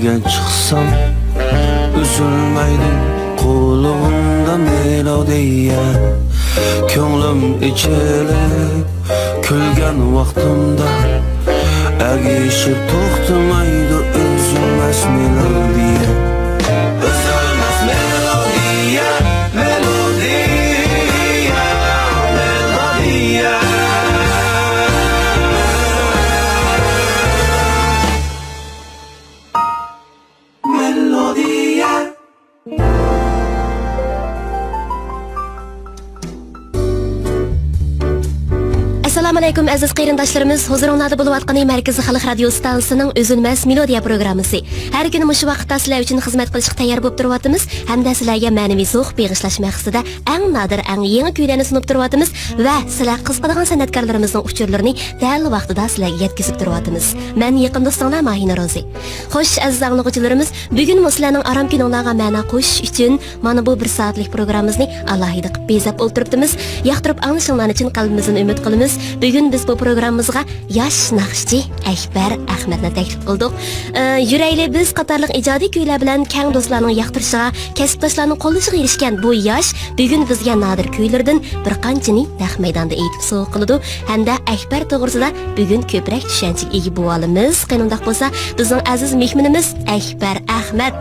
yo'lga chiqsam üzülmeydim qulog'imda melodiya ko'nglim ichilib kulgan vaqtimda agishib to'xtamaydi üzülmez melodiya üzülmez melodiya melodiya melodiya melodiya Assalamu alaykum aziz qarindoshlarimiz. Huzuringizda bo'lib atqani Markaziy xalq radio stansiyasining Üzülmez melodiya programmasi. Har kuni mush vaqtda sizlar uchun xizmat qilishga tayyor bo'lib turyapmiz. Hamda sizlarga ma'naviy zo'q beg'ishlash maqsadida eng nodir, eng yangi kuylarni sunib turyapmiz va sizlar qiziqadigan san'atkorlarimizning uchurlarini dal vaqtida sizlarga yetkazib turyapmiz. Men yaqin do'stlar Mahina Rozi. Xo'sh aziz anglovchilarimiz, bugun sizlarning aram kuninglarga ma'no qo'shish uchun mana bu 1 soatlik programmamizni alohida qilib bezab o'ltiribmiz. Yoqtirib anglashinglarni uchun qalbimizdan umid qilamiz. Bugun biz bu programmamizga yosh naqshchi Akbar Ahmadni taklif qildik. Yurayli biz qatorliq ijodiy kuylar bilan keng do'stlarning yoqtirishiga, kasbdoshlarning qo'llashiga erishgan bu yosh bugun bizga nodir kuylardan bir qanchani naq maydonda aytib so'q qiladi hamda Akbar to'g'risida bugun ko'proq tushunchaga ega bo'lamiz. Qanday bo'lsa, bizning aziz mehmonimiz Akbar Ahmad.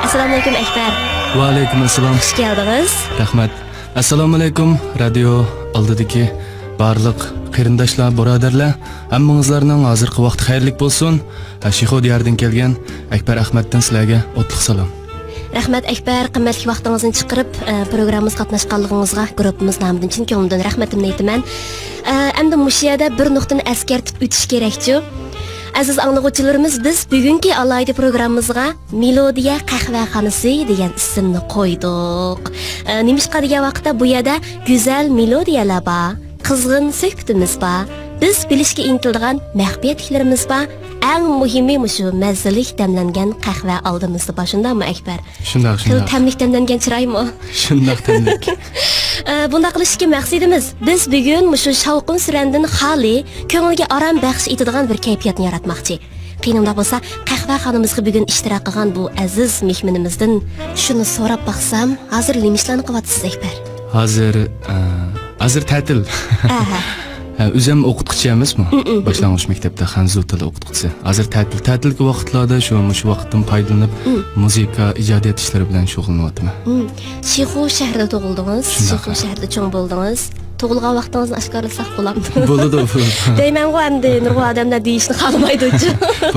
Assalomu alaykum Akbar. Va alaykum assalom. Xush keldingiz. Rahmat. Assalomu alaykum radio oldidagi barliq qarindoshlar, birodarlar, hammangizlarning hozirgi vaqt xayrlik bo'lsin. Shixo diyardan kelgan Akbar Ahmaddan sizlarga o'tliq salom. Rahmat Akbar, qimmatli vaqtingizni chiqarib programmamizga qatnashganligingizga guruhimiz nomidan chin ko'ngildan rahmatimni aytaman. Endi mush yerda bir nuqtani eskartib o'tish kerak-ku. Aziz anglovchilarimiz, biz bugungi alayda programmamizga Melodiya qahvaxonasi degan ismni qo'ydik. Nimishqa degan vaqtda bu yerda go'zal melodiyalar bor, qizg'in suhbatimiz bor, biz bilishga intilgan mahbiyatliklarimiz bor. Eng muhimi shu mazalik damlangan qahva oldimizda bor, shundaymi Akbar? Shundoq. Tamlik damlangan chiraymi? Shundoq tamlik. Bunda qilishga maqsadimiz biz bugun shu shavqin surandan xoli, ko'ngilga orom baxsh etadigan bir kayfiyatni yaratmoqchi. Qiyinda bo'lsa, qahvaxonamizga bugun ishtirok qilgan bu aziz mehmonimizdan shuni so'rab baqsam, hozir nimishlarni qilyapsiz Akbar? Hozir ta'til. Aha. O'zim o'qituvchi emasmi? Boshlang'ich maktabda xanzu tili o'qituvchisi. Hozir ta'tilgi vaqtlarda shu vaqtdan foydalanib muzika, ijodiyat ishlari bilan shug'ullanyapman. Shixo shahrida tug'ildingiz, Shixo shahrida cho'ng bo'ldingiz. Tug'ilgan vaqtingizni oshkorlasak bo'ladimi? Bo'ldi. Deyman-ku, endi nurg'un odamlar deyishni xohlamaydi-ku.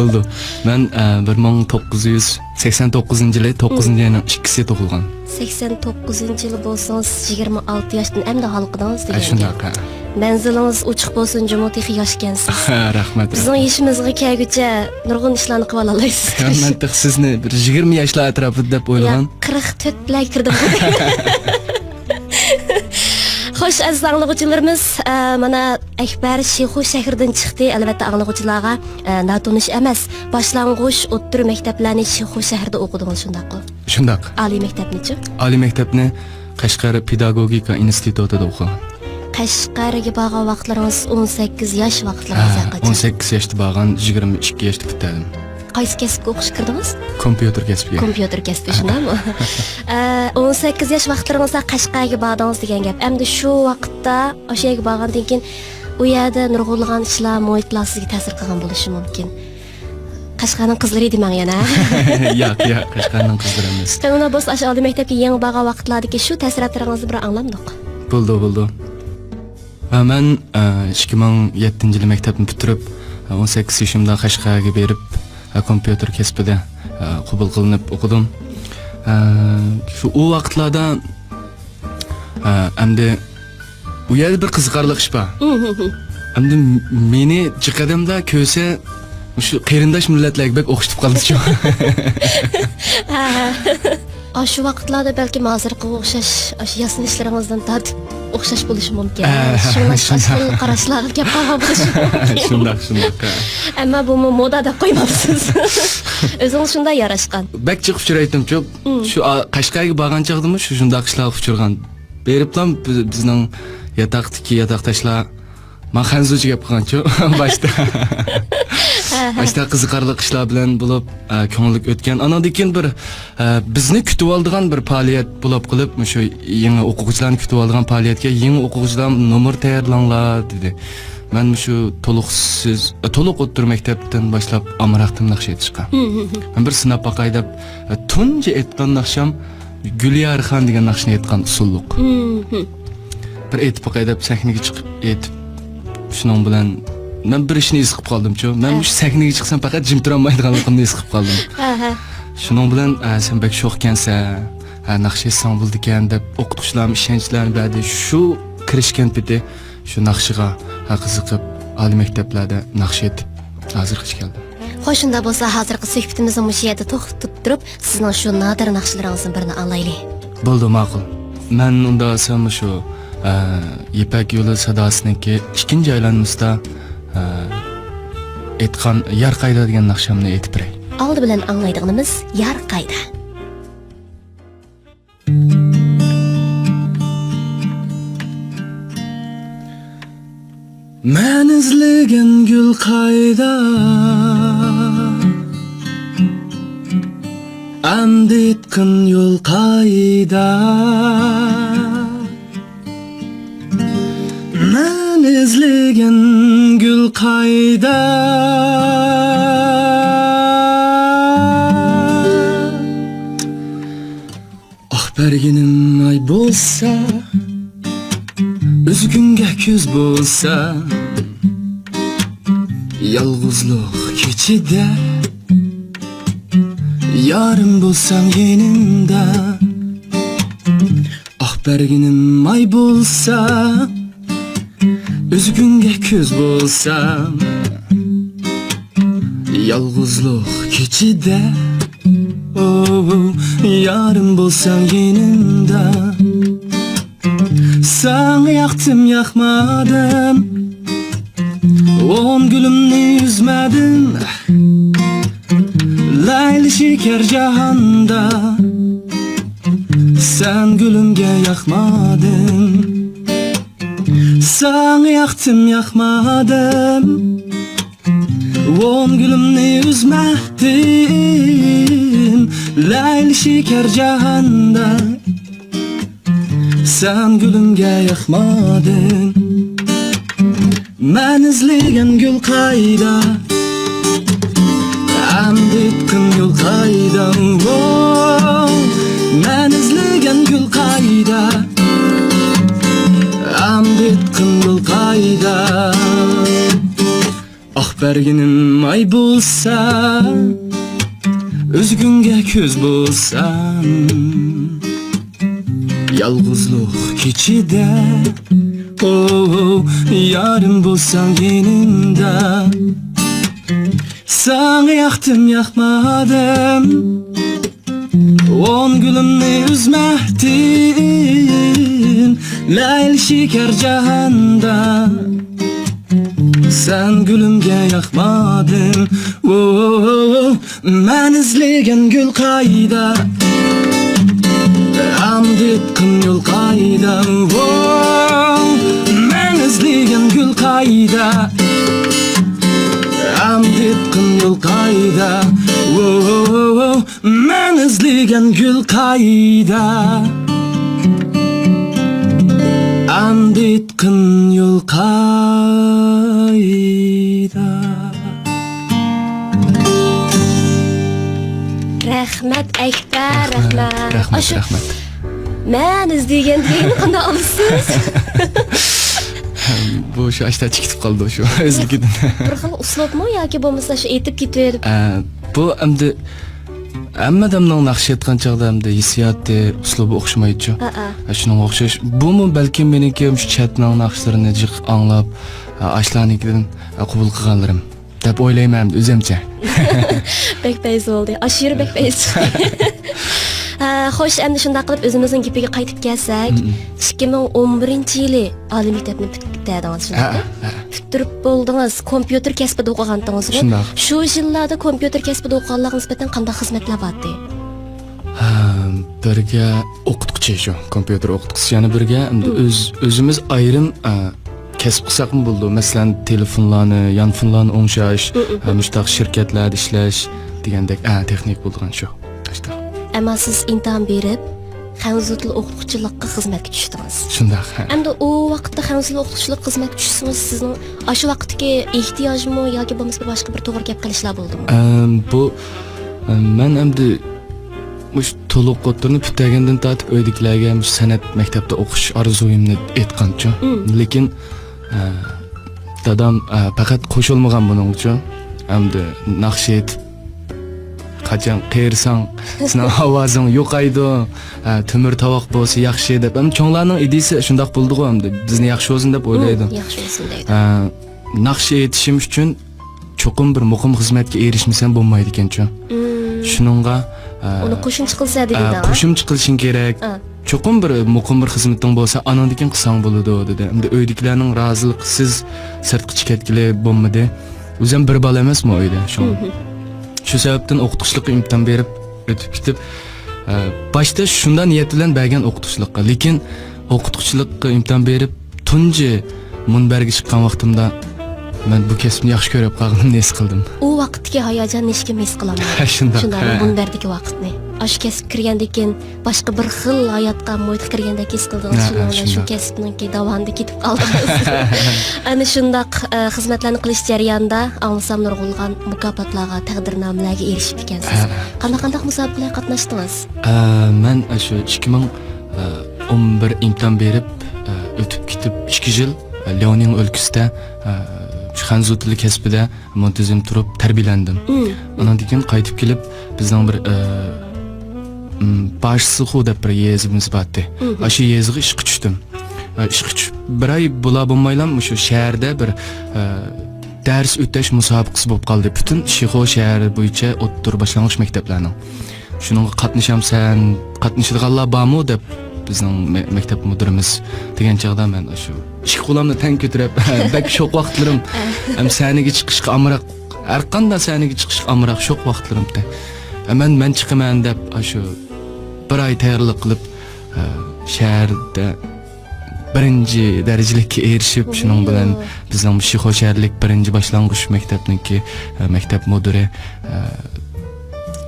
Bo'ldi. Men 1989-yili 9-oyning 2-sida tug'ilgan. 89-yil bo'lsangiz 26 yoshdan endi halqidingiz degan. Shunaqa. Manzilingiz uchiq bo'lsin, jumoti yosh ekansiz. Rahmat. Bizning ishimizga kelguncha nurg'un ishlarni qilib olaysiz. Men sizni bir 20 yoshlar atrofida deb o'ylagan. 44 bilan kirdim. Xo'sh aziz anglovchilarimiz, mana Akbar Shixo shahridan chiqdi. Albatta anglovchilarga notanish emas. Boshlang'ich o'ttir maktablarni Shixo shahrida o'qidingiz, shundaqmi? Shundaq. Oliy maktabni-chi? Oliy maktabni Qashqar pedagogika institutida o'qigan. Qashqarga borgan vaqtlaringiz 18 yosh vaqtlaringiz haqida. 18 yoshda borgan, 22 yoshda bitirdim. Qaysi kasbga o'qishga kirdingiz? Kompyuter kasbiga. Kompyuter kasbi shundami? 18 yosh vaqtlaringizda Qashqarga bordingiz degan gap. Endi shu vaqtda o'sha yerga borgandan keyin u yerda nurg'unlagan ishlar, muhitlar sizga ta'sir qilgan bo'lishi mumkin. Qashqarning qizlari demang yana. Yo'q, Qashqarning qizlari emas. Unda biz o'sha oliy maktabga yangi borgan vaqtlardagi shu ta'sirotlaringizni bir anglamdik. Bo'ldi. Men 2007-yil maktabni bitirib 18 yoshimda Qashqarga berib kompyuter kasbida qabul qilinib o'qidim. Shu u vaqtlarda endi u yerda bir qiziqarli ish bor. Endi meni chiqadimda ko'sa shu qarindosh millatlarga bek o'qitib qoldi-ku. Shu vaqtlarda balki hozirga o'xshash yasinishlaringizdan tortib o'xshash bo'lishi mumkin. Shunday qarashlarga gap qolgan bo'lishi mumkin. Shunday. Ammo bu moda deb qo'ymabsiz. O'zingiz shunday yarashgan. Bak chiqib uchraydim-ku. Shu Qashqarga borgan chaqdimi shunday ishlarga uchirgan. Beriblam bizning yataqdagi yataqdoshlar men xanzuchi gap qilgan-ku boshda. işte qiziqarli ishlar bilan bo'lib ko'ngillik o'tgan. Anadaki bir bizni kutib oldigan bir faoliyat bo'lib qilib, shu yangi o'quvchilarni kutib oldigan faoliyatga yangi o'quvchilar nomer tayyorlanglar dedi. Men shu to'liq o'ttir maktabdan boshlab amroqdan naqsh etishqa. Men bir sinab baqay deb tunji aytgan naqsham Guliyarxon degan naqshni aytgan usulliq. Bir aytib baqay deb sahnaga chiqib aytib shuning bilan men bir ishni his qilib qoldim-ku. Men shu sahnaga chiqsam faqat jim turolmaydiganligimni his qilib qoldim. Shuning bilan sen bek sho'xkansan, naqsh etsang bo'ldi ekan deb o'qituvchilarning ishonchlarini berdi. Shu kirishgan peti shu naqshiga qiziqib oliy maktablarda naqsh etib hozirgacha keldim. Xo'sh, shunda bo'lsa hozirgi suhbatimizni mush yerda to'xtatib turib, sizning shu nodir naqshlaringizni birini anglaylik. Bo'ldi, ma'qul. Men unda sen shu Ipak yo'li sadosiniki ikkinchi aylanmada aytgan yar qayda degan naqshamni aytib beray. Oldi bilan anglaydiganimiz yar qayda. Men izlagan gul qayda, amdetqin yo'l qayda. Men izlagan gul qayda, berginim ay bo'lsa, üzgünge köz bo'lsa, yalgızlık keçide, yarım bo'lsam yenimde. Ah berginim ay bo'lsa, üzgünge köz bo'lsa, yalgızlık keçide, oh, yarım bo'lsam yenimde. Sen yaktım yakmadım, on gülümni üzmedim. Layli şeker cahanda, sen gülümge yakmadın. Sen yaktım yakmadım, on gülümni üzmedim. Layli şeker cahanda, sen gülümge yakmadın. Men izleyen gül qayda, amdetqin yol qayda. Oh, men izleyen gül qayda, amdetqin yol qayda. Ah berginim ay bo'lsa, üzgünge köz bo'lsam, yalgızlık keçide, oh, yarım bo'lsam yenimde. Sen yaktım yakmadım, on gülümni üzmedim. Layli şeker cahanda, sen gülümge yakmadın. Oh, men izleyen gül qayda, amdetqin yol qayda. Oh, men izleyen gül qayda, amdetqin yol qayda. Oh, men izleyen gül qayda, amdetqin yol qayda. Rahmat Ekber, rahmat. Rahmat. Men izlegan degan qanday olasiz? Bu şu açta çıkıp kaldı şu özlüğünden. Bir xil uslubmi yoki bo'lmasa shu aytib ketaverib? Bu endi hammadamning naqsh etgan chaqda endi hissiyoti, uslubi o'xshamaydi-ku. Shuning o'xshash. Bumi balki meniki shu chatning naqshlarini jiq anglab, ashlarnikidan qabul qilganlarim deb o'ylayman o'zimcha. Bekbayz bo'ldi. Ashir bekbayz. Xo'sh, endi shunday qilib o'zimizning gapiga qaytib kelsak, 2011-yili oliy maktabni bitirgansiz, shundaymi? Bitirib bo'ldingiz, kompyuter kasbida o'qigandingiz-ku. Shu yillarda kompyuter kasbida o'qiganlarga nisbatan qanday xizmatlar bordi? Birga o'qituvchi shu, kompyuter o'qituvchisi yana birga o'zimiz ayrim kesip kısak mı buldu? Mesela telefonlarını, yanfonlarını oңşaş, müştak şirketlerde işleş degandek texnik bulduğun şu. İşte. Ama siz imtihan berip, Xanzu tili o'qituvchilikqa xizmatga tushdingiz. Şundaq. Endi o vaqtda Xanzu tili o'qituvchilik xizmatga tushsangiz, sizning shu vaqtdagi ehtiyojmi yoki bo'lmasa bir boshqa bir to'g'ri gap qilishlar bo'ldimi? Bu men endi mush to'liq o'tirni bitagandan tortib o'ydiklarga mush san'at maktabda o'qish orzuyimni aytgancha. Lekin dadam faqat qo'shilmagan buning uchun. Endi naqsh aytib qachon qersang sizning ovozing yo'qaydi, temir tovoq bo'lsa yaxshi deb. Ham cho'nglarning idisi shundoq bo'ldi-ku, endi bizni yaxshi o'zin deb o'ylaydi. Yaxshi o'zin deydi. Naqsh aytishim uchun cho'qim bir muqim xizmatga erishmasam bo'lmaydi ekan-ku. Shuningga uni qo'shimcha qilsa dedi. Qo'shimcha qilishing kerak. Cho'qim bir muqim bir xizmating bo'lsa, anandan keyin qilsang bo'ladi dedi. Endi uydagilarning roziligisiz sirtqa chiqatgili bo'lmadi. O'zim bir bola emasmi uyda shu. Shu sababdan o'qituvchilikka imtihon berib o'tib ketib, boshda shundan niyat bilan bergan o'qituvchilikka, lekin o'qituvchilikka imtihon berib tunji munbarga chiqqan vaqtimda men bu kasbni yaxshi ko'rib qolganimni his qildim. U vaqtdagi hayajon hech kim his qilolmaydi. Shunday. Shunday munbardagi vaqtni. Shu kasb kirgandan keyin boshqa bir xil hayotga mo'yit kirgandek his qildingiz. Shunday shu kasbninki davomida ketib qoldingiz. Ana shundaq xizmatlarni qilish jarayonida anglasam nurg'ulg'an mukofotlarga, taqdirnomalarga erishib ekansiz. Qanday musobaqalarga qatnashdingiz? Men shu 2011 imtihon berib o'tib ketib 2 yil Leoning o'lkasida Xanzu tili kasbida muntazam turib tarbiyalandim. Ondan keyin qaytib kelib bizning bir Başsıxu deb bir yezimiz batdi. Shu yezga ishga tushdim. Ishga tushib bir oy bo'la bo'lmaylam shu shaharda bir dars o'tash musobaqasi bo'lib qoldi. Butun Shixo shahri bo'yicha o'ttir boshlang'ich maktablarning. Shuningga qatnashamsan, qatnashadiganlar bormi deb bizning maktab mudirimiz degan chaqda men shu ikki qo'limni tang ko'tarib, bak shoq vaqtlarim ham saniga chiqishga amroq, har qanday saniga chiqishga amroq shoq vaqtlarimda. Men chiqaman deb shu bir oy tayyorlik qilib shaharda birinchi darajalikka erishib, shuning bilan bizning Shixo shaharlik birinchi boshlang'ich maktabniki maktab mudiri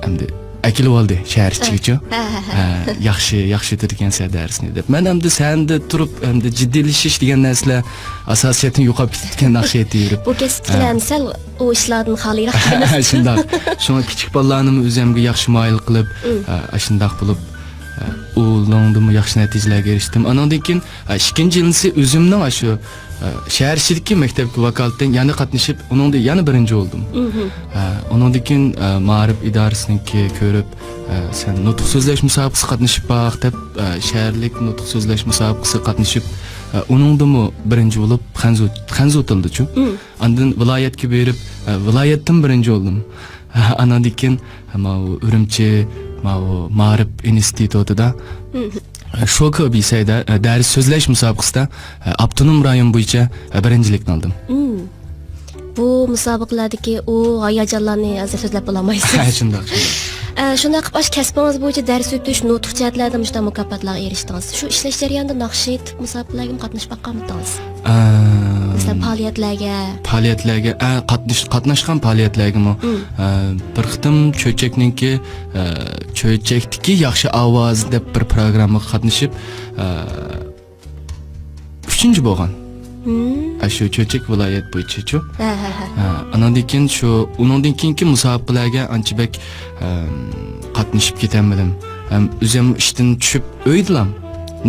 endi akil oldi shahar ichigacha. Yaxshi o'tadigansan darsni deb. Men endi senda turib endi jiddiylashish degan narsalar asosiyatini yo'qolib ketgan naqshiyatda yurib. Bu kasblar sal o ishlardan xoliroq emas. Shunday. Shunga kichik bolalarni o'zimga yaxshi moyil qilib, shunday bo'lib o'lingdim, yaxshi natijalarga erishdim. Andan keyin ikkinchi yilisi o'zimning shu shaharchilikka maktabga vakolatdan yana qatnashib, uningda yana birinchi bo'ldim. Undan keyin ma'rif idorasiniki ko'rib, sen nutq so'zlash musobaqasiga qatnashib baq deb shaharlik nutq so'zlash musobaqasiga qatnashib, uningdimi birinchi bo'lib Xanzu tildichu. Andan viloyatga berib, viloyatdan birinchi bo'ldim. Andan keyin Urumchi Ma'rif institutida shu ko'bisayda dars so'zlash musobaqasida avtonom rayon bo'yicha birinchilikni oldim. Bu musobaqalardagi o hayajonlarni hozir so'zlab bo'lmaysiz. Shunday. Shunday qilib kasbingiz bo'yicha dars o'tish, nutq jihatlarda mushta mukofotlarga erishdingiz. Shu ishlash jarayonida naqshid musobaqalarga qatnashib baqqanmidingiz? Mesela faoliyatlarga qatnashgan faoliyatlarga bir qitim cho'chakniki cho'chakdagi yaxshi ovoz deb bir programmaga qatnashib 3-chi bo'lgan. Shu cho'chak viloyat bo'yicha-chu. Undan keyingi musobaqalarga anchibek qatnashib ketamdim. O'zim ishdan tushib o'ydilam.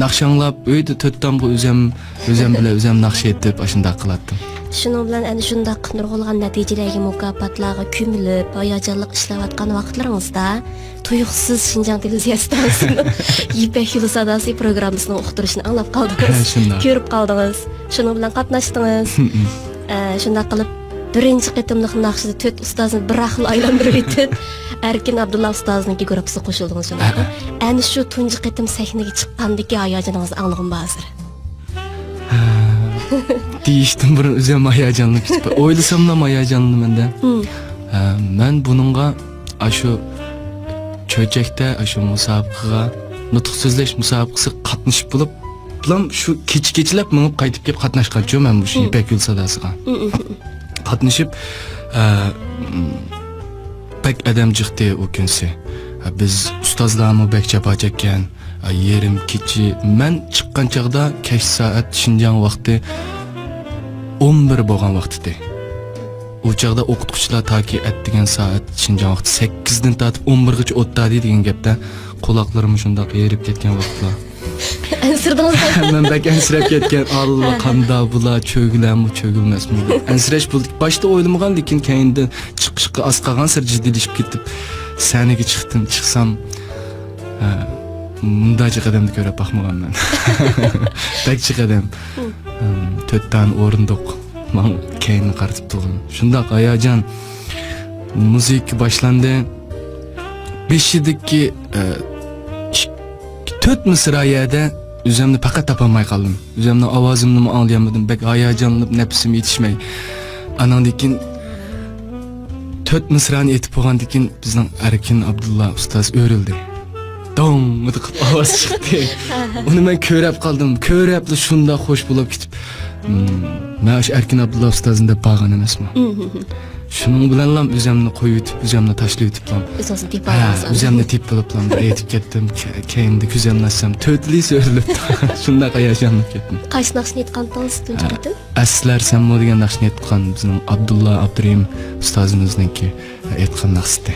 Naqshanlab uyda to'ttam bu o'zim bilan o'zim naqsh etib ashunda qilatdim. Shuning bilan ana shundaq nurg'ulg'an natijalarga mukofotlarga ko'milib, hayajonli ishlayotgan vaqtlaringizda tuyuqsiz Xinjiang televiziyasining Yipak yo'li sadosi programmasini uqtirishni anglab qoldingiz. Ko'rib qoldingiz. Shuning bilan qatnashdingiz. Shunda qilib birinchi qitimliq naqshida 4 ustozni bir xil aylantirib etib, Erkin Abdulla ustozniki guruhiga qo'shildingiz shunda. Ana shu tunji qitim sahnaga chiqqandagi hayajoningizni anglag'im hozir. Deyishdim bir o'zim hayajonli chiqdi. O'ylasamlam hayajonli menda. Men buningga shu cho'chakda shu musobaqaga nutq so'zlash musobaqasiga qatnashib bo'lib Lam şu keçilab minib qaytib kelib qatnashgancho men bu Ipak yo'l sadosiga. Qatnashib pek adam chiqdi o kunsi. Biz ustozlarmi bek chapa chekkan. Yerim kechi men chiqqan chaqda kech soat Shinjang vaqti 11 bo'lgan vaqtida. O chaqda o'qituvchilar toki atdigan soat Shinjang vaqti 8 dan tortib 11 gacha o'tadi degan gapda quloqlarim shundoq yerib ketgan vaqtlar. Ansirdingiz. Men bek ansirab ketgan. Allah qanda bular cho'gilami, cho'gilmasmi? Ansirash bo'ldik. Boshda o'ylamagan, lekin keyinda chiqishga as qolgan sir jiddilashib ketib, saniga chiqsam bundacha qadamni ko'rib baxmagan men. Bekchi qadam. 4 dan o'rindiq. Men keyin qaratib turdim. Shundoq hayajon muzik boshlandi. 5-dagi 4 misrayada o'zimni faqat topolmay qoldim. O'zimning ovozimni anglayolmadim. Bek hayajonlanib, nafsim yetishmay. Anandan 4 misrani aytib bo'lgandan keyin bizning Arkin Abdulla ustoz o'rildi. Dong deb ovoz chiqdi. Uni men ko'rib qoldim. Ko'ribli shunda xo'sh bo'lib ketib. Men shu Arkin Abdulla ustozni deb bağan emasman. Şunun bilan ham o'zimni qo'yib, o'zimni tashlab o'tibman. O'zingizni tep olasiz. O'zimni tep qilibman, aytib ketdim. Keyinda ko'zimlasam to'tli so'rilib. Shunda hayajonlanib ketdim. Qaysi naqshni aytgandingiz tunji ketin? Aslar sanmo degan naqshni aytgan bizning Abdulla Abdurim ustozimizningki aytgan naqshdi.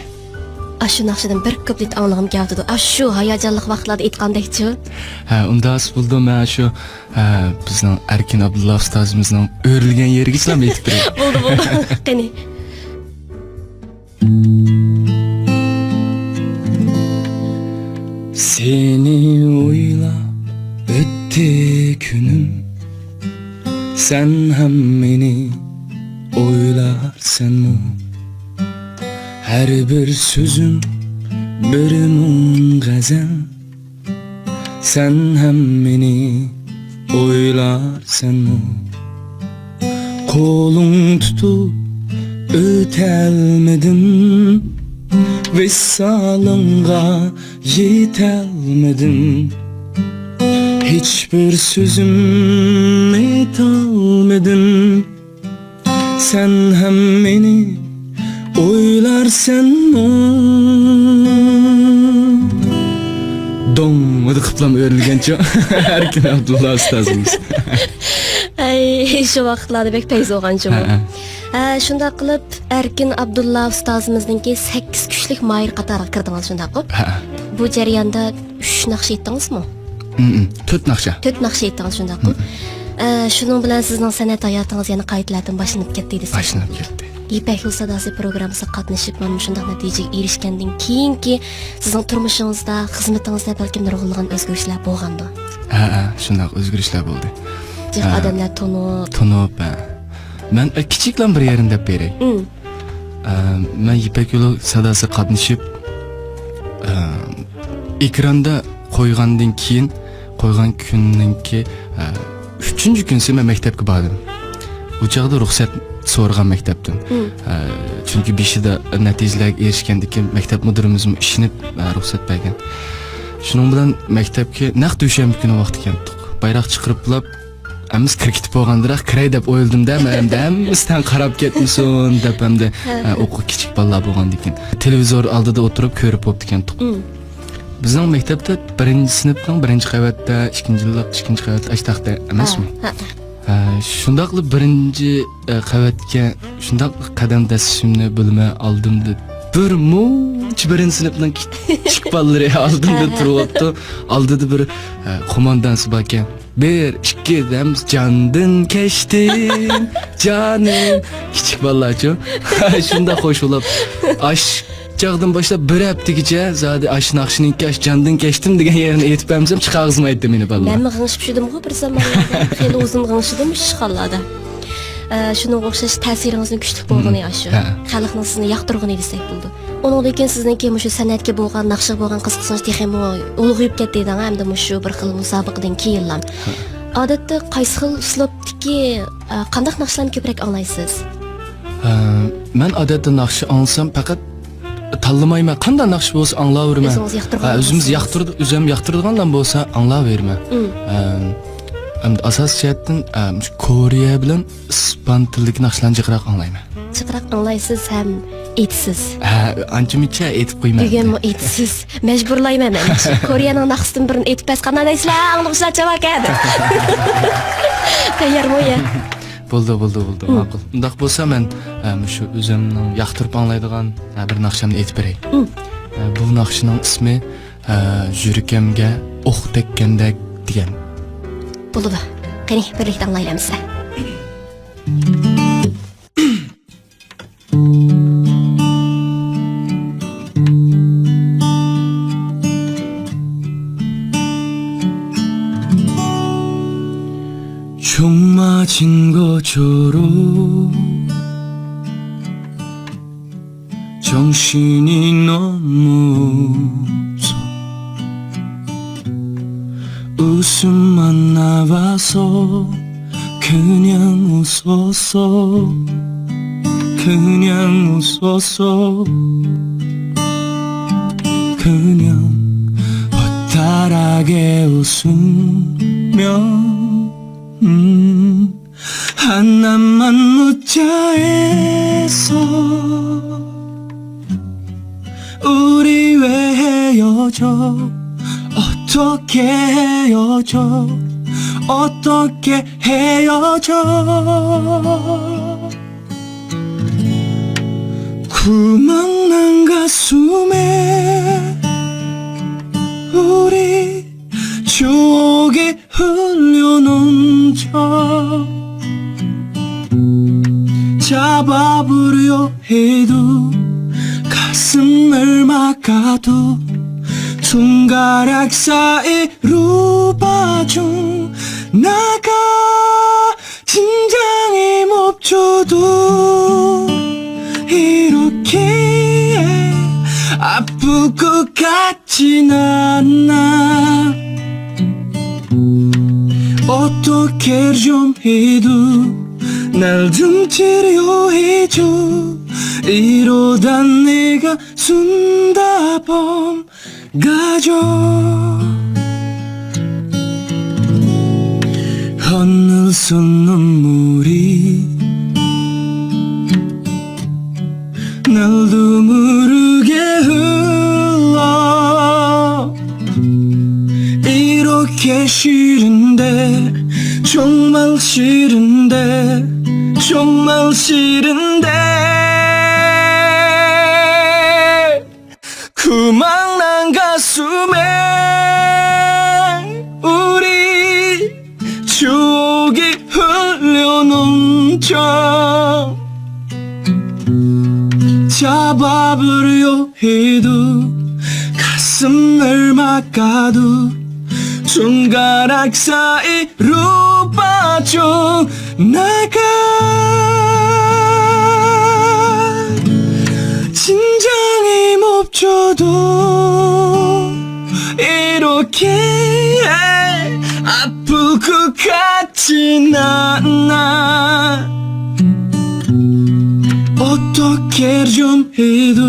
Shu naqshidan bir ko'plik anglag'im keldi. Shu hayajonli vaqtlarda aytgandekchi. Undas bo'ldi men shu bizning Arkin Abdulla ustozimizning o'rilgan yeriga islam aytib beray. Bo'ldi. Qani. Seni oylab öttü günüm, sen hem beni oylarsan mı? Her bir sözün bir mungazen, sen hem beni oylarsan mı? Kolun tutup ötelmedim, Visalınga yetelmedim. Hiçbir sözüm etalmedim. Sen hem beni oylarsan mı? Dong adı kıplam örülgençe Erkin Abdullah ustazımız. Ay, şu vaqtlarda bek payz olgançı mı? Şunda qilib Erkin Abdulla ustozimizningki 8 kuchlik mayir qatoriga kirdingiz shunda qilib. Bu jarayonda 3 naqsh aytdingizmi? 4 naqsha. 4 naqsh aytdingiz shunda qilib. Shuning bilan sizning san'at hayotingiz yana qaytalardan boshlanib ketdi desiz. Boshlanib ketdi. Ipak yo'l sadosi programmasiga qatnashib mana shunday natijaga erishgandan keyinki sizning turmushingizda, xizmatingizda balkim nurg'unlagan o'zgarishlar bo'lgandi. Shunday o'zgarishlar bo'ldi. Jiq odamlar Tonib. Men kichiklan bir yerini deb beray. Men Ipak yo'l sadosi qatnashib ekranda qo'ygandan keyin qo'ygan kunninki 3-kunsi men maktabga bordim. Bu chaqda ruxsat so'ragan maktabdan. Chunki 5da natijalarga erishgandan keyin maktab mudirimiz ishinib ruxsat bergan. Shuning bilan maktabga naq dushanba kuni vaqti keldik. Bayroq chiqirib bulab Amiz kirkitib bo'lgandiroq kiray deb o'yildim-da, men hammasdan qarab ketmisin deb hamda o'qib kichik bolalar bo'lgandan keyin televizor oldida o'tirib ko'rib bo'pti ekan. Bizning maktabda 1-sinfning 1-qavatda, 2-qavatda ashtaqda emasmi? Shundoq qilib 1-qavatga shundoq qadam tasishimni bilmay oldimda bir muncha 1-sinfning kichik bolalari oldimda turibdi. Oldida bir qo'mondansi bor ekan. 1-2 dem candan keçtin canım kichik bolalarcha shunda qo'shilib ash chaqdan boshlab bir haftagacha zodi ash naqshininki ash candan keçtim degan yerini aytib bermasam chiqarg'izmaydi meni bolalar. Men g'ingshib shudimku bir zamonlarda xeyli uzun g'ingshdim ishxonlarda. Shunga o'xshash ta'siringizni kuchli bo'lgani shu. Xalqning sizni yoqtirgani desak bo'ldi. Undan keyin sizningki shu san'atga bo'lgan, naqshga bo'lgan qiziqishingiz texmo ulg'ayib ketdi degan hamda shu bir xil musobaqadan keyin ham. Odatda qaysi xil uslubdagi qanday naqshlarni ko'proq anglaysiz? Men odatda naqsh ansam faqat tanlamayman. Qanday naqsh bo'lsa anglayveraman. O'zimiz yoqtirdi, o'zim yoqtiradigan bo'lsa anglayveraman. Endi asos jihatdan Koreya bilan ispan tilidagi naqshlarni jiqroq anglayman. Chiqroq anglaysiz ham aytsiz. Ancha-muncha aytib qo'ymayman. Bugun aytsiz. Majburlayman men. Koreyaning naqshdan birini aytib pes qanday deysizlar? Anglashlar javob berdi. Tayyormi ya? Bo'ldi, ma'qul. Undaq bo'lsa men shu o'zimning yoqtirib anglaydigan bir naqshamni aytib beray. Bu naqshning ismi yurakamga o'q tekkandek degan. Bo'ldi. Qani birlikda anglaymiz. 총 맞은 것처럼 정신이 너무 없어 웃음만 나와서 그냥 웃었어 그냥 허탈하게 웃으며 하나만 묻자 했어 우리 왜 헤어져 어떻게 헤어져 구멍난 가슴에 우리 추억이 흘려넘쳐 잡아보려 해도 가슴을 막아도 손가락 사이로 봐준 나가 진정이 멈춰도 이렇게 아플 것 같진 않아 어떻게 좀 해도 날 좀 치료해줘 이러다 내가 숨다 가져 하늘서 눈물이 날도 모르게 흘러 이렇게 싫은데 정말 싫은데 구멍난 가슴에 우리 추억이 흘려넘쳐 잡아보려 해도 가슴을 막아도 손가락 사이로 빠져 나가 진정이 멈춰도 이렇게 아플 것 같진 않아 어떻게 좀 해도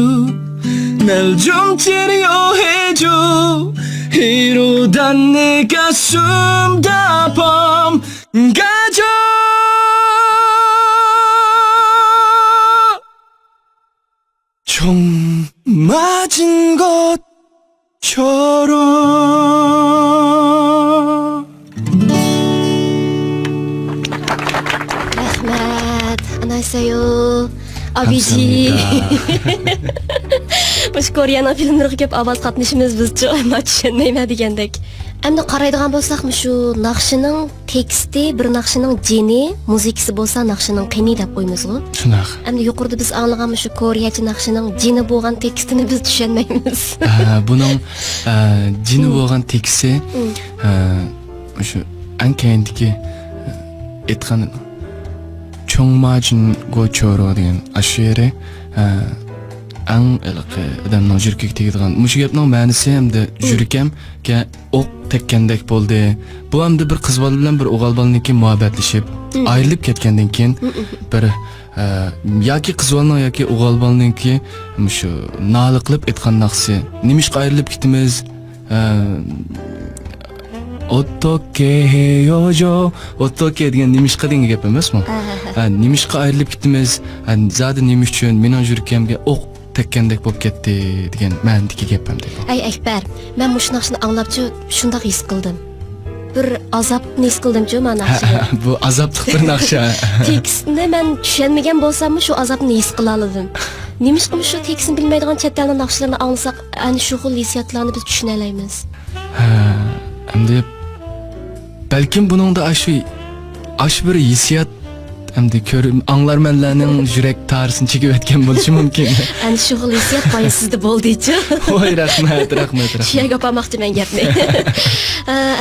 날 좀 치료해줘 이러다 내가 숨다 가져 총 맞은 것처럼 Rahmat. Anaysayo. Abiji. Biz Koreyaning filmlariga ko'p ovoz qatnashimiz bizcha ama tushunmayman degandek. Endi qaraydigan bo'lsak-mu shu naqshining teksti, bir naqshining jini, muzikasi bo'lsa naqshining qini deb qo'ymiz-ku. Shunaqa. Endi yuqorida biz anglagan shu Koreyacha naqshining jini bo'lgan tekstini biz tushunmaymiz. Buning jini bo'lgan teksti shu ankayindagi aytgan cho'ngmajin go'choro degan ash'ari ang odamning yuragiga tegadigan mushu gapning ma'nosi hamda yurakamga o'q tekkandek bo'ldi. Bu hamda bir qiz bola bilan bir o'g'il bolaniki muhabbatlashib ayrilib ketgandan keyin bir yoki qiz bolaning yoki o'g'il bolaniki shu nola qilib aytgan naqsi nimishqa ayrilib ketimiz Ottoke heyojo. Ottoke degan nimishqa degan gap emasmi? Nimishqa ayrilib ketdimiz. Zodi nimish uchun mening yurkamga o'q tekkandek bo'lib ketdi degan ma'nodagi gap ham dedi. Ay Akbar, men mush naqshni anglabchi shunday his qildim. Bir azobni his qildim-chu men naqshni. Bu azobli bir naqsha. Tekstni men tushunmagan bo'lsam-mu shu azobni his qila oldim. Nimishqa shu tekstni bilmaydigan chet elning naqshlarini anglasak, ana shu xil hissiyotlarni biz tushuna olamiz. Endi balkim buningda ash bir hissiyot endi ko'rib anglarmanlarning yurak tarisini chekib o'tgan bo'lishi mumkin. Ana shu xil hissiyot boya sizda bo'ldi-chi. Voy rahmat. Tuyaga opamoqchiman gapni.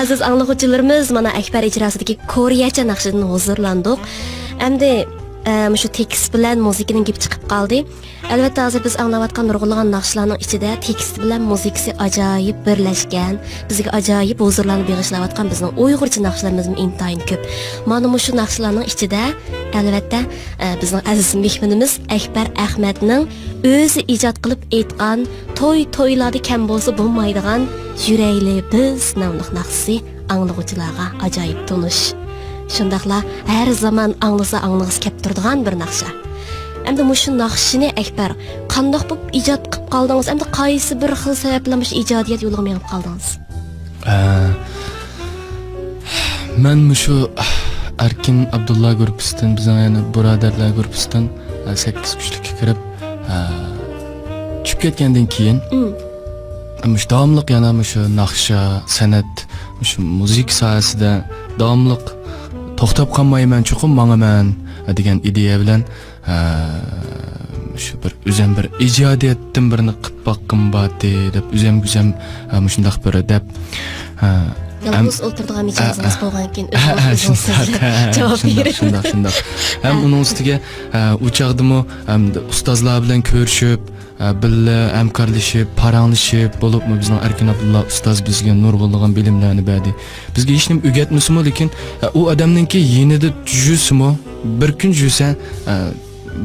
Aziz anglovchilarimiz, mana Akbar ijrosidagi Koreyacha naqshidan huzurlandik. Endi shu tekst bilan muzikaning gap chiqib qoldi. Albatta hozir biz anglayotgan nurg'unlagan naqshlarning ichida tekst bilan muzikasi ajoyib birlashgan, bizga ajoyib huzurlarni bag'ishlayotgan bizning Uyg'urcha naqshlarimiz intayin ko'p. Mana shu naqshlarning ichida albatta bizning aziz mehmonimiz Akbar Ahmadning o'zi ijod qilib aytgan to'ylarda kam bo'lsa bo'lmaydigan Yurayli biz nomli naqshi anglovchilarga ajoyib tonish. Shundaqla har zaman anglasa kelib turadigan bir naqsha. Endi shu naqshini Akbar qandoq bo'lib ijod qilib qoldingiz? Endi qaysi bir xil sabablar shu ijodiyat yo'liga menib qoldingiz? Men shu Erkin Abdullah gruppasidan, bizning yana birodarlar gruppasidan 8 kuchlikka kirib tushib ketgandan keyin davomli yana shu naqsha, san'at, shu musiqa sohasida davomli to'xtab qolmayman, chuqur mangaman degan ideya bilan shu bir o'zim bir ijodiyatdan birini qilib boqqim bordi deb o'zim shundaq bir deb yolg'iz o'tiradigan mijozimiz bo'lgan keyin javob berib shundaq ham uning ustiga u chog'dimi ustozlar bilan ko'rishib billa hamkorlashib paranglashib bo'libmi bizning Erkin Abdullah ustoz bizga nurg'unlagan bilimlarni berdi. Bizga hech nima o'rgatmasmi, lekin u odamningki yenida yursinmi, bir kun yursa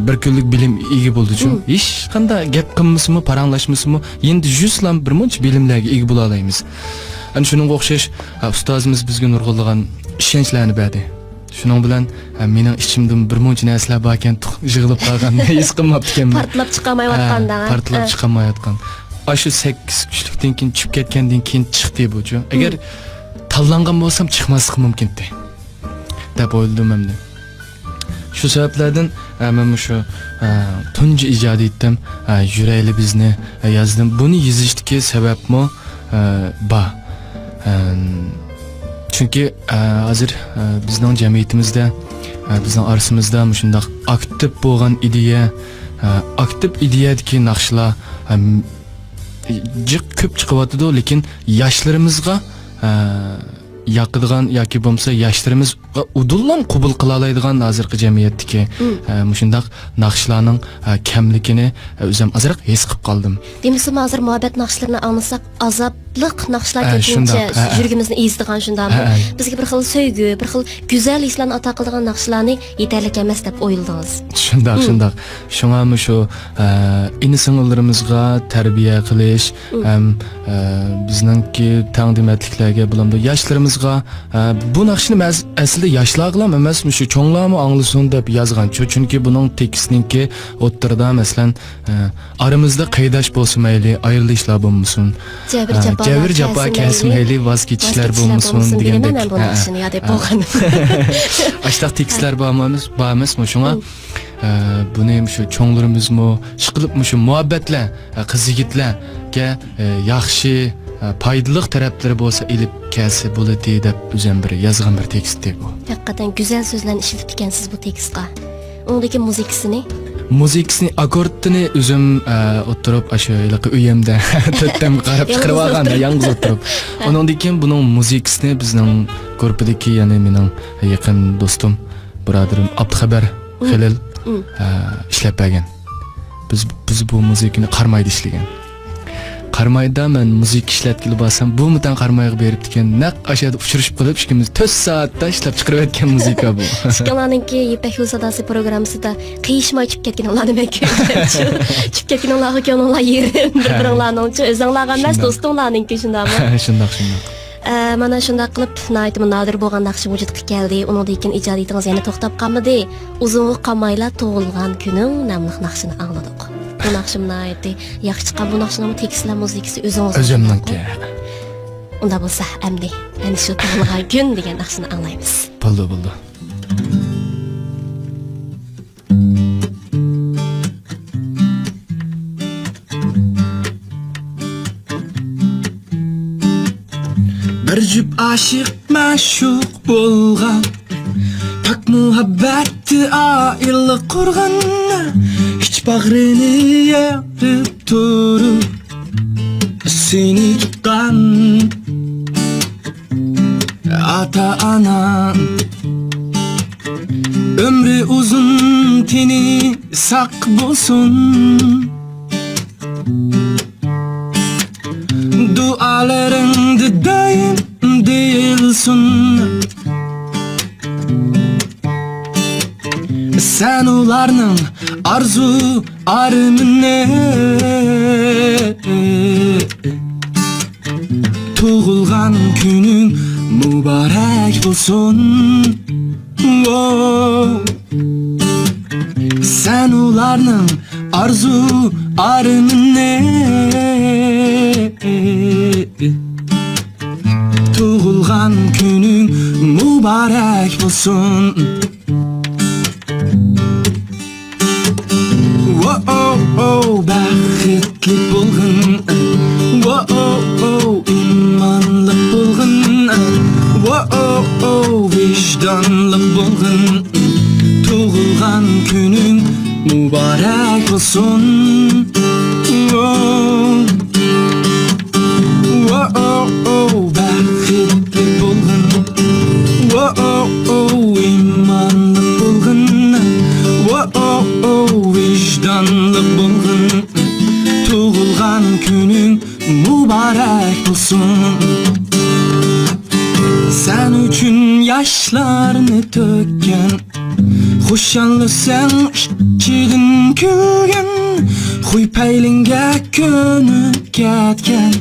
bir kunlik bilim ega bo'ldi-chu. Hech qanday gap qilmasmi, paranglashmasmi, endi yuzlam bir muncha bilimlarga ega bo'la olamiz. Ana shuningga o'xshash ustozimiz bizga nurg'unlagan ishonchlarni berdi. Shuning bilan mening ichimdan bir muncha narsalar bor ekan, yig'ilib qolganini his qilmabdi ekanman. Portlab chiqamayotganda. Portlab chiqamayotgan. Shu 8 kuchlikdan keyin chiqib ketgandan keyin chiqdi bu-chu. Agar tanlangan bo'lsam chiqmasligi mumkin edi. deb o'yladim endi. Shu sabablardan men shu tunji ijod etdim, Yurayli bizni yozdim. Buni yozishdagi sababmi bor. Chunki hozir bizning jamiyatimizda, bizning arsimizda shunday aktiv bo'lgan aktiv ideyadagi naqshlar ko'p chiqyapti, lekin yoshlarimizga yoqadigan yoki bo'lmasa yoshlarimiz udullam qabul qila oladigan hozirgi jamiyatdagi shunday naqshlarning kamligini o'zim azroq his qilib qoldim. Demisam hozir muhabbat naqshlarini anglasak, azobliq naqshlar ko'pincha yurgimizni ezdigan shundami? Bizga bir xil sevgi, bir xil go'zal hislarni ato qiladigan naqshlarni yetarli emas deb o'yladingiz. Shunday. Shunga shu inson-sing'illarimizga tarbiya qilish, bizningki taqdimotliklarga bulamda yoshlarimiz bu naqshni aslida yoshlarga emas, shu cho'nglarmi anglasin deb yozgan-chu. Chunki buning tekstninki o'ttirda masalan aramizda qaydash bo'lsa mayli, ayrilishlar bo'lmasin. Jabr jafo kesmayli, voz kechishlar bo'lmasin degandek. Men bu naqshni yodib bo'lganim. Ashtaq tekstlar bormasmi shunga? Buni shu cho'nglarimizmi, shiqilibmi shu muhabbatlar, qiz-yigitlarga yaxshi foydali taraflari bo'lsa ilib kelsa bo'ladi deb o'zim bir yozgan bir tekstdi bu. Haqiqatan go'zal so'zlarni ishlatib ekansiz bu tekstga. Undagi muzikasini akkordini o'zim o'tirib ashulaqa uyimda to'ttam qarab chiqarib olganda yolg'iz o'tirib. Undan keyin buning muzikasini bizning guruhdagi, ya'ni mening yaqin do'stim, birodarim Abduxabar Xilil ishlab bergan. Biz bu muzikani Qarmayda ishlagan. Qarmayda men muzik ishlatgili bo'lsam, bu mutan Qarmayga beribdi ekan. Naq ashada uchrashib qolib, ikkimiz 4 soatda ishlab chiqarib aytgan muzika bu. Shikalaninki Ipak yo'l sadasi programmasida qiyishmay chiqib ketgan ularni men ko'rdim. Chiqib ketgan ularga ko'ngillar yerim, bir-birlaringni o'zinglarga emas, do'stinglarningki shundami? Shundoq. Mana shunday qilib nihoyatda nodir bo'lgan naqshi vujudga keldi. Uningdan keyin ijodiyatingiz yana to'xtab qolmadi. Uzunga qolmayla tug'ilgan kuning namli naqshini angladik. Bu naqshi nihoyatda yaxshi chiqqan. Bu naqshining tekstlar muzikasi o'zingiz. O'zimniki. Unda bo'lsa, endi ana shu tug'ilgan kun degan naqshini anglaymiz. Bo'ldi. Bir jup aşık maşuq bolgan Pak muhabbeti aile kurgan Hiç bağrını yarıp durup Seni tutkan Ata anan Ömrü uzun teni sak bulsun Dualarında daim değilsin Sen ularının arzu armine Tuğulgan günün mübarek olsun Sen ularının arzu armine Tuğulgan günün mübarek olsun Baxtli bo'lgin imonli bo'lgin vijdonli bo'lgin Tug'ilgan kuning muborak bo'lsin Baxtli bo'lgin imonli bo'lgin vijdonli bo'lgin Tug'ilgan kuning muborak bo'lsin Sen uchun yoshlarni to'kkan Xushalli sen ichidin kulgan Xuy paylinga ko'nib ketgan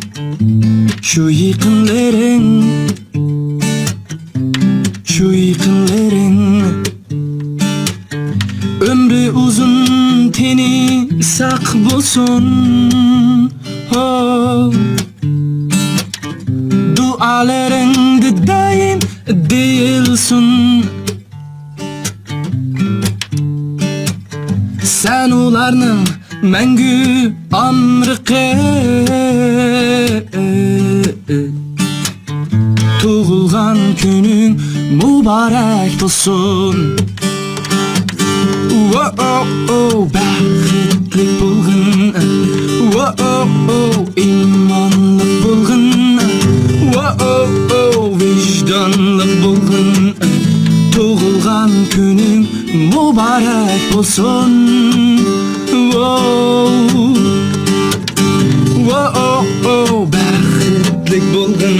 Shu yaqinlaring Ömrü uzun teni sak bulsun Dualarında daim değilsin Sen ularının мәңгі amrıqı Tuğulgan günün mübarek olsun Baxtli bo'lgin imonli bo'lgin vijdonli bo'lgin Tug'ilgan kuning muborak bo'lsin Baxtli bo'lgin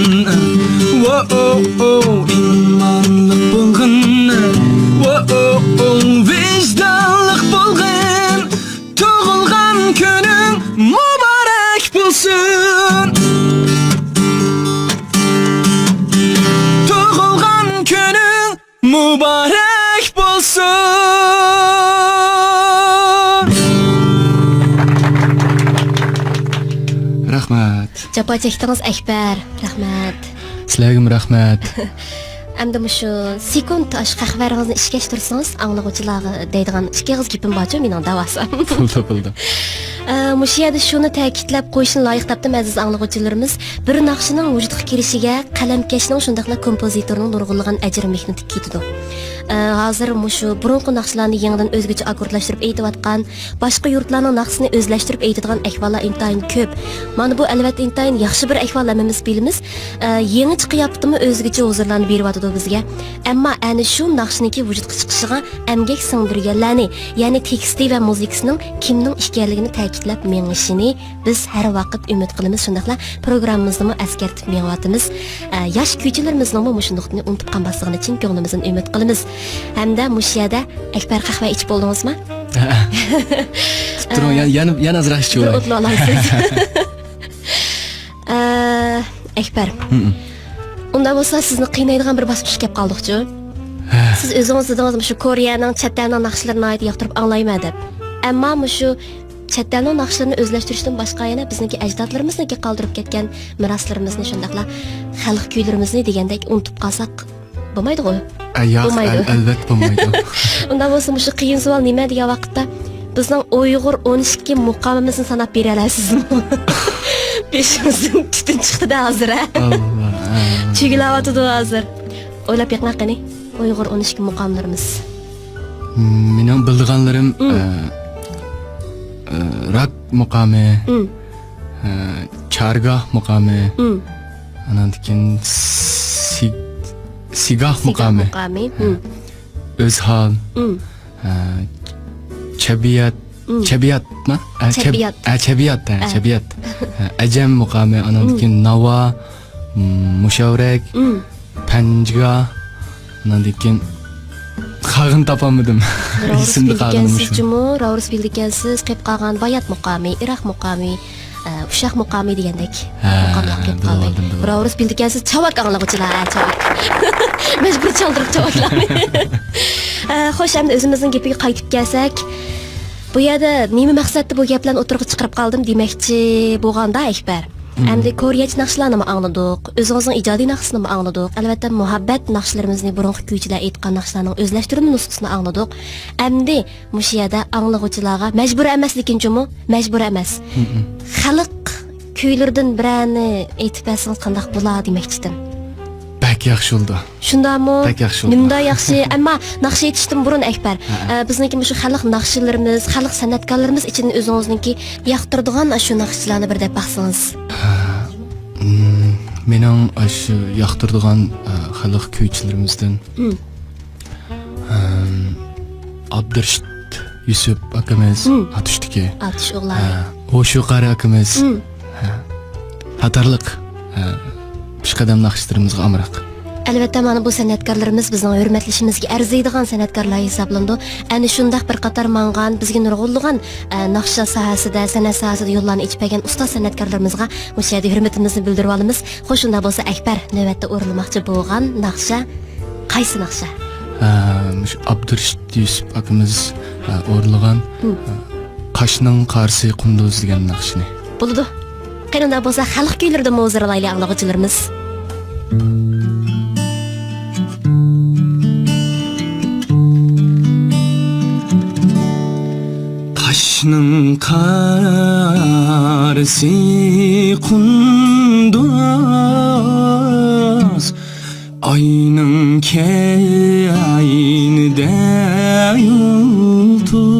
imonli bo'lgin vijdonli bo'lgin Tug'ilgan kuning muborak bo'lsin Tug'ilgan kuning muborak bo'lsin Rahmat Jafo chekdingiz Akbar. Rahmat. Sizlarga rahmat. Endi shu sekund ash qahvaringizni ishkash tursangiz, anglovchilarga deydigan ikkig'iz gapim borchu mening davosam. Bo'ldi. Mush yerda shuni ta'kidlab qo'yishni loyiq topdim aziz anglovchilarimiz. Bir naqshining vujudga kelishiga qalamkashning shundaqla kompozitorning nurg'unlagan ajr mehnati ketdi. Hozir shu burunqi naqshlarni yangidan o'zgacha akkordlashtirib aytayotgan, boshqa yurtlarning naqshini o'zlashtirib aytadigan ahvollar intayin ko'p. Mana bu albatta intayin yaxshi bir ahvol emas bilamiz. Yangi chiqyaptimi o'zgacha huzurlarni beryapti bizga. Ammo ana shu naqshniki vujudga chiqishiga emgak singdirganlarni, ya'ni teksti va muzikasining kimning ekanligini ta'kidlab mengishini biz har vaqt umid qilamiz. Shundaqla programmamizni askartib mengyapmiz. Yosh kuychilarimizni shundaqni unutib qolmasligini chin ko'nglimizdan umid qilamiz. Hamda mushiyada Akbar qahva ichib bo'ldingizmi? Turun yana azroq ichib olay. O'tla olasiz. Akbar. Unda bo'lsa sizni qiynaydigan bir bosqichga kelib qoldik-ku. Siz o'zingiz dedingiz, shu Koreyaning chet elning naqshlarini aytib yoqtirib anglayman deb. Ammo shu chet elning naqshlarini o'zlashtirishdan boshqa yana bizniki ajdodlarimizniki qoldirib ketgan miroslarimizni, shundaqla xalq kuylarimizni degandek unutib qolsak bo'lmaydi-ku. Yo'q, albatta bo'lmaydi. Unda bo'lsa shu qiyin savol nima degan vaqtda bizning Uyg'ur 12 muqomimizni sanab bera olasizmi? Beshimizdan tutun chiqdi hozir. Chigilayotdi hozir. O'ylab yiqma qani. Uyg'ur 12 muqomlarimiz. Mening bilganlarim rak muqomi, chargoh muqomi, anandan sigah muqomi, o'zhol, chabiyatmi? Chabiyat. Ajam muqomi, anandan navo, mushavrak, panjga, anandan Qağın tapamadım. İsimli qağınım şu. Raurus bildikensiz qeyb qağan bayat muqami, Irak muqami, Uşaq muqami degandek. Muqamlar qeyb qaldi. Raurus bildikensiz çavak anlagıcılar, çavak. Mecbur çaldırıp çavaklarni. Xo'sh, endi o'zimizning gapiga qaytib kelsak, bu yerda nima maqsadda bu gaplarni o'tirg'i chiqarib qoldim demoqchi bo'lganda Akbar. Endi Koreyacha naqshlarni angladik, o'zimizning ijodiy naqshini angladik. Albatta muhabbat naqshlarimizni burungi kuychilar aytgan naqshlarning o'zlashtirilma nusxasini angladik. Endi mush yerda anglovchilarga majbur emas lekinchimi? Majbur emas. Xalq kuylaridan birani aytib bersangiz qanday bo'lar demoqchidim. Bak yaxshi oldu. Shundami? Bak yaxshi oldu. Nimda yaxshi, ammo naqsh aytishdan burun Akbar, bizniki shu xalq naqshlarimiz, xalq san'atkorlarimiz ichida o'zingizniki yoqtiradigan shu naqshlarni bir deb baxsangiz. Mening shu yoqtiradigan xalq kuychilarimizdan Abdurshid Yusuf akamiz atishdiki. Atish o'g'lari. O'shu qari akamiz. Xatarliq pishqadam naqshlarimizga amroq. Albatta mana bu san'atkorlarimiz bizning hurmatlashimizga arziydigan san'atkorlar hisoblandi. Ana shundaq bir qator mangan bizga nurg'unlagan naqsha sohasida, san'at sohasida yo'llarni ichpagan ustoz san'atkorlarimizga o'sha yerda hurmatimizni bildirib olamiz. Xo'sh, shunda bo'lsa Akbar navbatda o'rinlamoqchi bo'lgan naqsha qaysi naqsha? Mush Abdurshid Yusuf akamiz o'rlagan Qashning qarsi qunduz degan naqshni. Bo'ldi. Qanday bo'lsa xalq kuylarida mo'ziralayli anglag'uchilarimiz. Qashning qarsi qunduz, ayning keynida yulduz.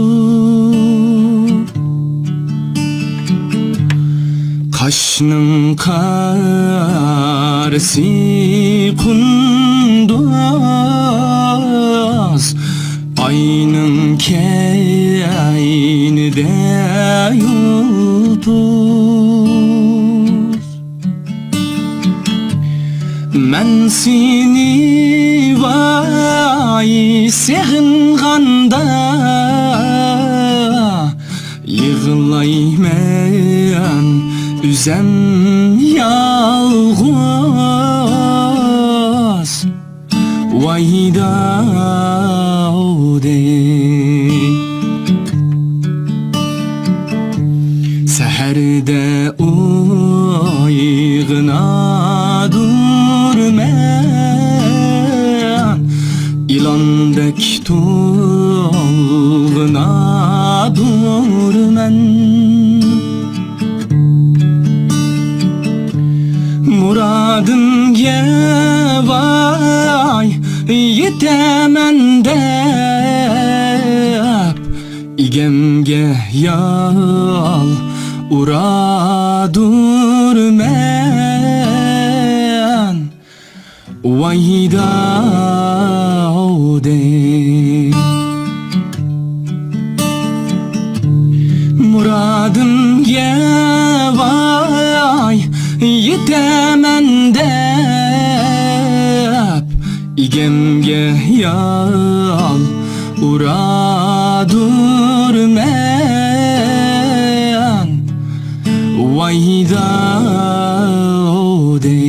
Qashning qarsi qunduz, ayning keynida yulduz. Men seni vay sevganda yığılayman üzem yalğız. Vayda Səhərdə uyğunadır mən, İlandək tolğunadır mən. Muradım yevay yetemən dep, İgemge yal uradur men, vayda ode. Muradım yevay yetemen dep, İgemge yal uradur men, vayda ode.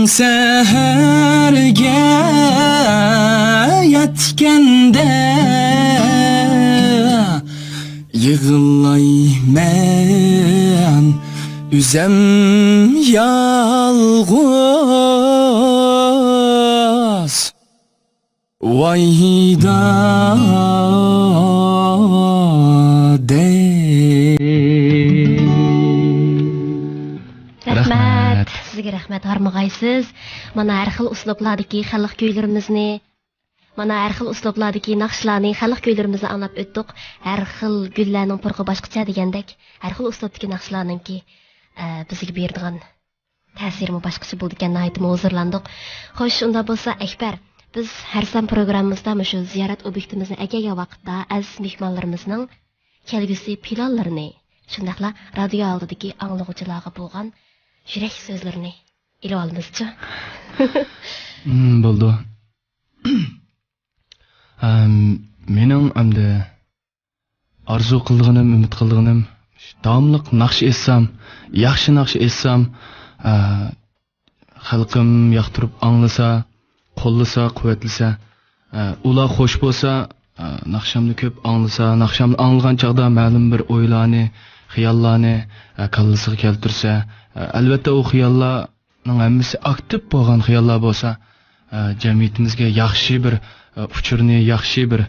seherge yetkende yığılayman üzem yalğız vayda Rahmat. Sizga rahmat, harmag'aysiz. Mana har xil uslublardagi xalq kuylarimizni, mana har xil uslublardagi naqshlarni, xalq kuylarimizni anglab o'tdik. Har xil gullarning purqi boshqacha degandek, har xil uslubdagi naqshlarningki bizga beradigan ta'siri boshqacha bo'ldi ekan, aytib huzurlandik. Xo'sh, unda bo'lsa Akbar, biz har sam programmamizda shu ziyorat obyektimizni agaga vaqtda aziz mehmonlarimizning kelgusi planlarini, shundaqla radio oldidagi anglovchilarga bo'lgan yurak so'zlarini ila olmizchi. Bo'ldi. Mening hamda arzu qilganim, umid qilganim davomliq naqsh etsam, yaxshi naqsh etsam, xalqim yoqtirib anglasa, qo'llasa, quvvatlasa, ular xo'sh bo'lsa, naqshamni ko'p anglasa, naqshamni anglagan chaqda ma'lum bir o'ylarni, xiyollarni kallasiga keltirsa, albatta u xiyollarning hammasi aktiv bo'lgan xiyollar bo'lsa, jamiyatimizga yaxshi bir uchurni, yaxshi bir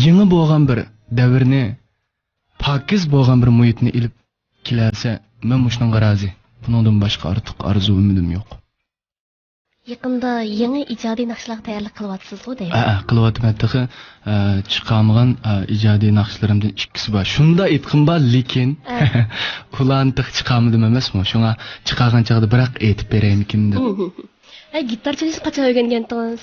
yangi bo'lgan bir davrni, pokiz bo'lgan bir muhitni ilib kelsa, men shunga rozi. Bundan boshqa ortiq orzu umidim yo'q. Yaqinda yangi ijodiy naqshlar tayyorlik qilyapsiz-ku deydi. Qilyapman. Chiqarmagan ijodiy naqshlarimdan ikkisi bor. Shunda aytqim bor, lekin ularni chiqarmadim emasmi? Shunga chiqargan chaqda biroq aytib beraymikin deb. Gitar chalish qachon o'rgangandingiz?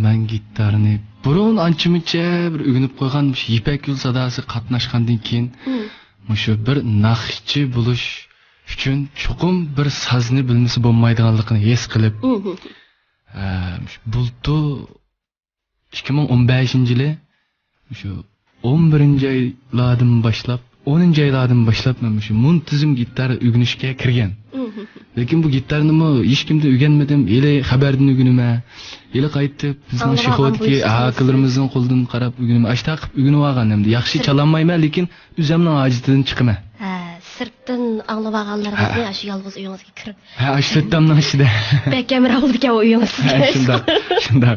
Men gitarni burun ancha-muncha bir o'rganib qo'ygan, Yipak yo'l sadosi qatnashgandan keyin shu bir naqshchi bo'lish uchun chuqum bir sazni bilmasa bo'lmaydiganligini his qilib, bultu 2015-yili shu 11-oylardan boshlab, 10-oylardan boshlab men shu muntazam gitar o'rganishga kirgan. Lekin bu gitarni hech kimda o'rganmadim. Eli xabardan o'rganaman. Eli qaytib bizning shihodki aqllarimizning qo'ldan qarab o'rganaman. Ashta qilib o'rganib olgandim. Yaxshi chalolmayman, lekin o'zimning ojizidan chiqaman. Sirtdan anglab olganlaringizni shu yolg'iz uyingizga kirib. Ashtatdamning ichida. Bekamera bo'ldi ekan uyingizga. Shunday.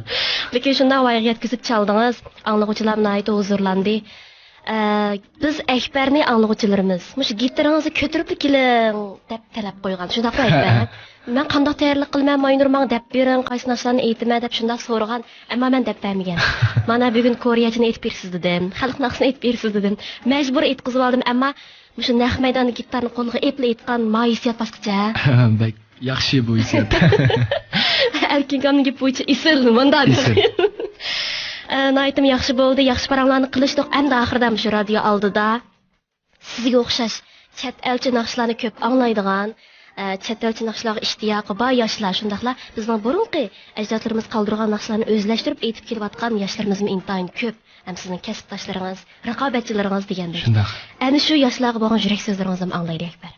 Lekin shunday voyaga yetkazib chaldingiz. Anglovchilar bilan aytib huzurlandi. Biz Akbarni anglovchilarimiz mush gitarangizni ko'tarib keling deb talab qo'ygan. Shunday Akbar. Men qanday tayyorlik qilmay Moynurman deb bering, qaysi narsalarni aytman deb shunday so'ragan, ammo men deb bermagan. Mana bugun Koreyachani aytib bersiz dedim, xalq naqshini aytib bersiz dedim. Majbur aytqizib oldim, ammo mush naq maydonda gitarni qo'lga epli aytgan moyisiyat boshqacha. Bak, yaxshi bu hissiyat. Erkinganning bo'yicha isil menda. Naytim yaxshi bo'ldi, yaxshi paranglarni qilishdik. Endi oxirida shu radio oldida sizga o'xshash chet elchi naqshlarni ko'p anglaydigan, chet elchi naqshlarga ishtiyoqi bor yoshlar, shundaqlar bizning burunqi ajdodlarimiz qoldirgan naqshlarni o'zlashtirib aytib kelayotgan yoshlarimiz intayin ko'p. Ham sizning kasbdoshlaringiz, raqobatchilaringiz degandek. Shundaq. Ana shu yoshlarga bo'lgan yurak so'zlaringizni ham anglaydi Akbar.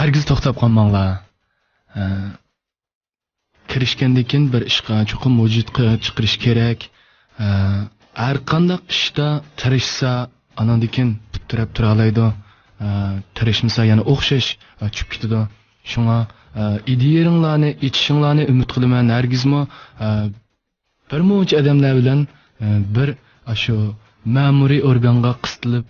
Hargiz to'xtab qolmanglar. Kirishgandan keyin bir ishga chuqur mavjudga chiqarish kerak. Har qanday ishda tirishsa, anandan keyin bitirib tura oladi. Tirishmasa yana o'xshash tushib ketadi. Shunga ideyalarni, ichishinglarni umid qilaman. Hargizmi bir muncha odamlar bilan bir shu ma'muriy organga qistilib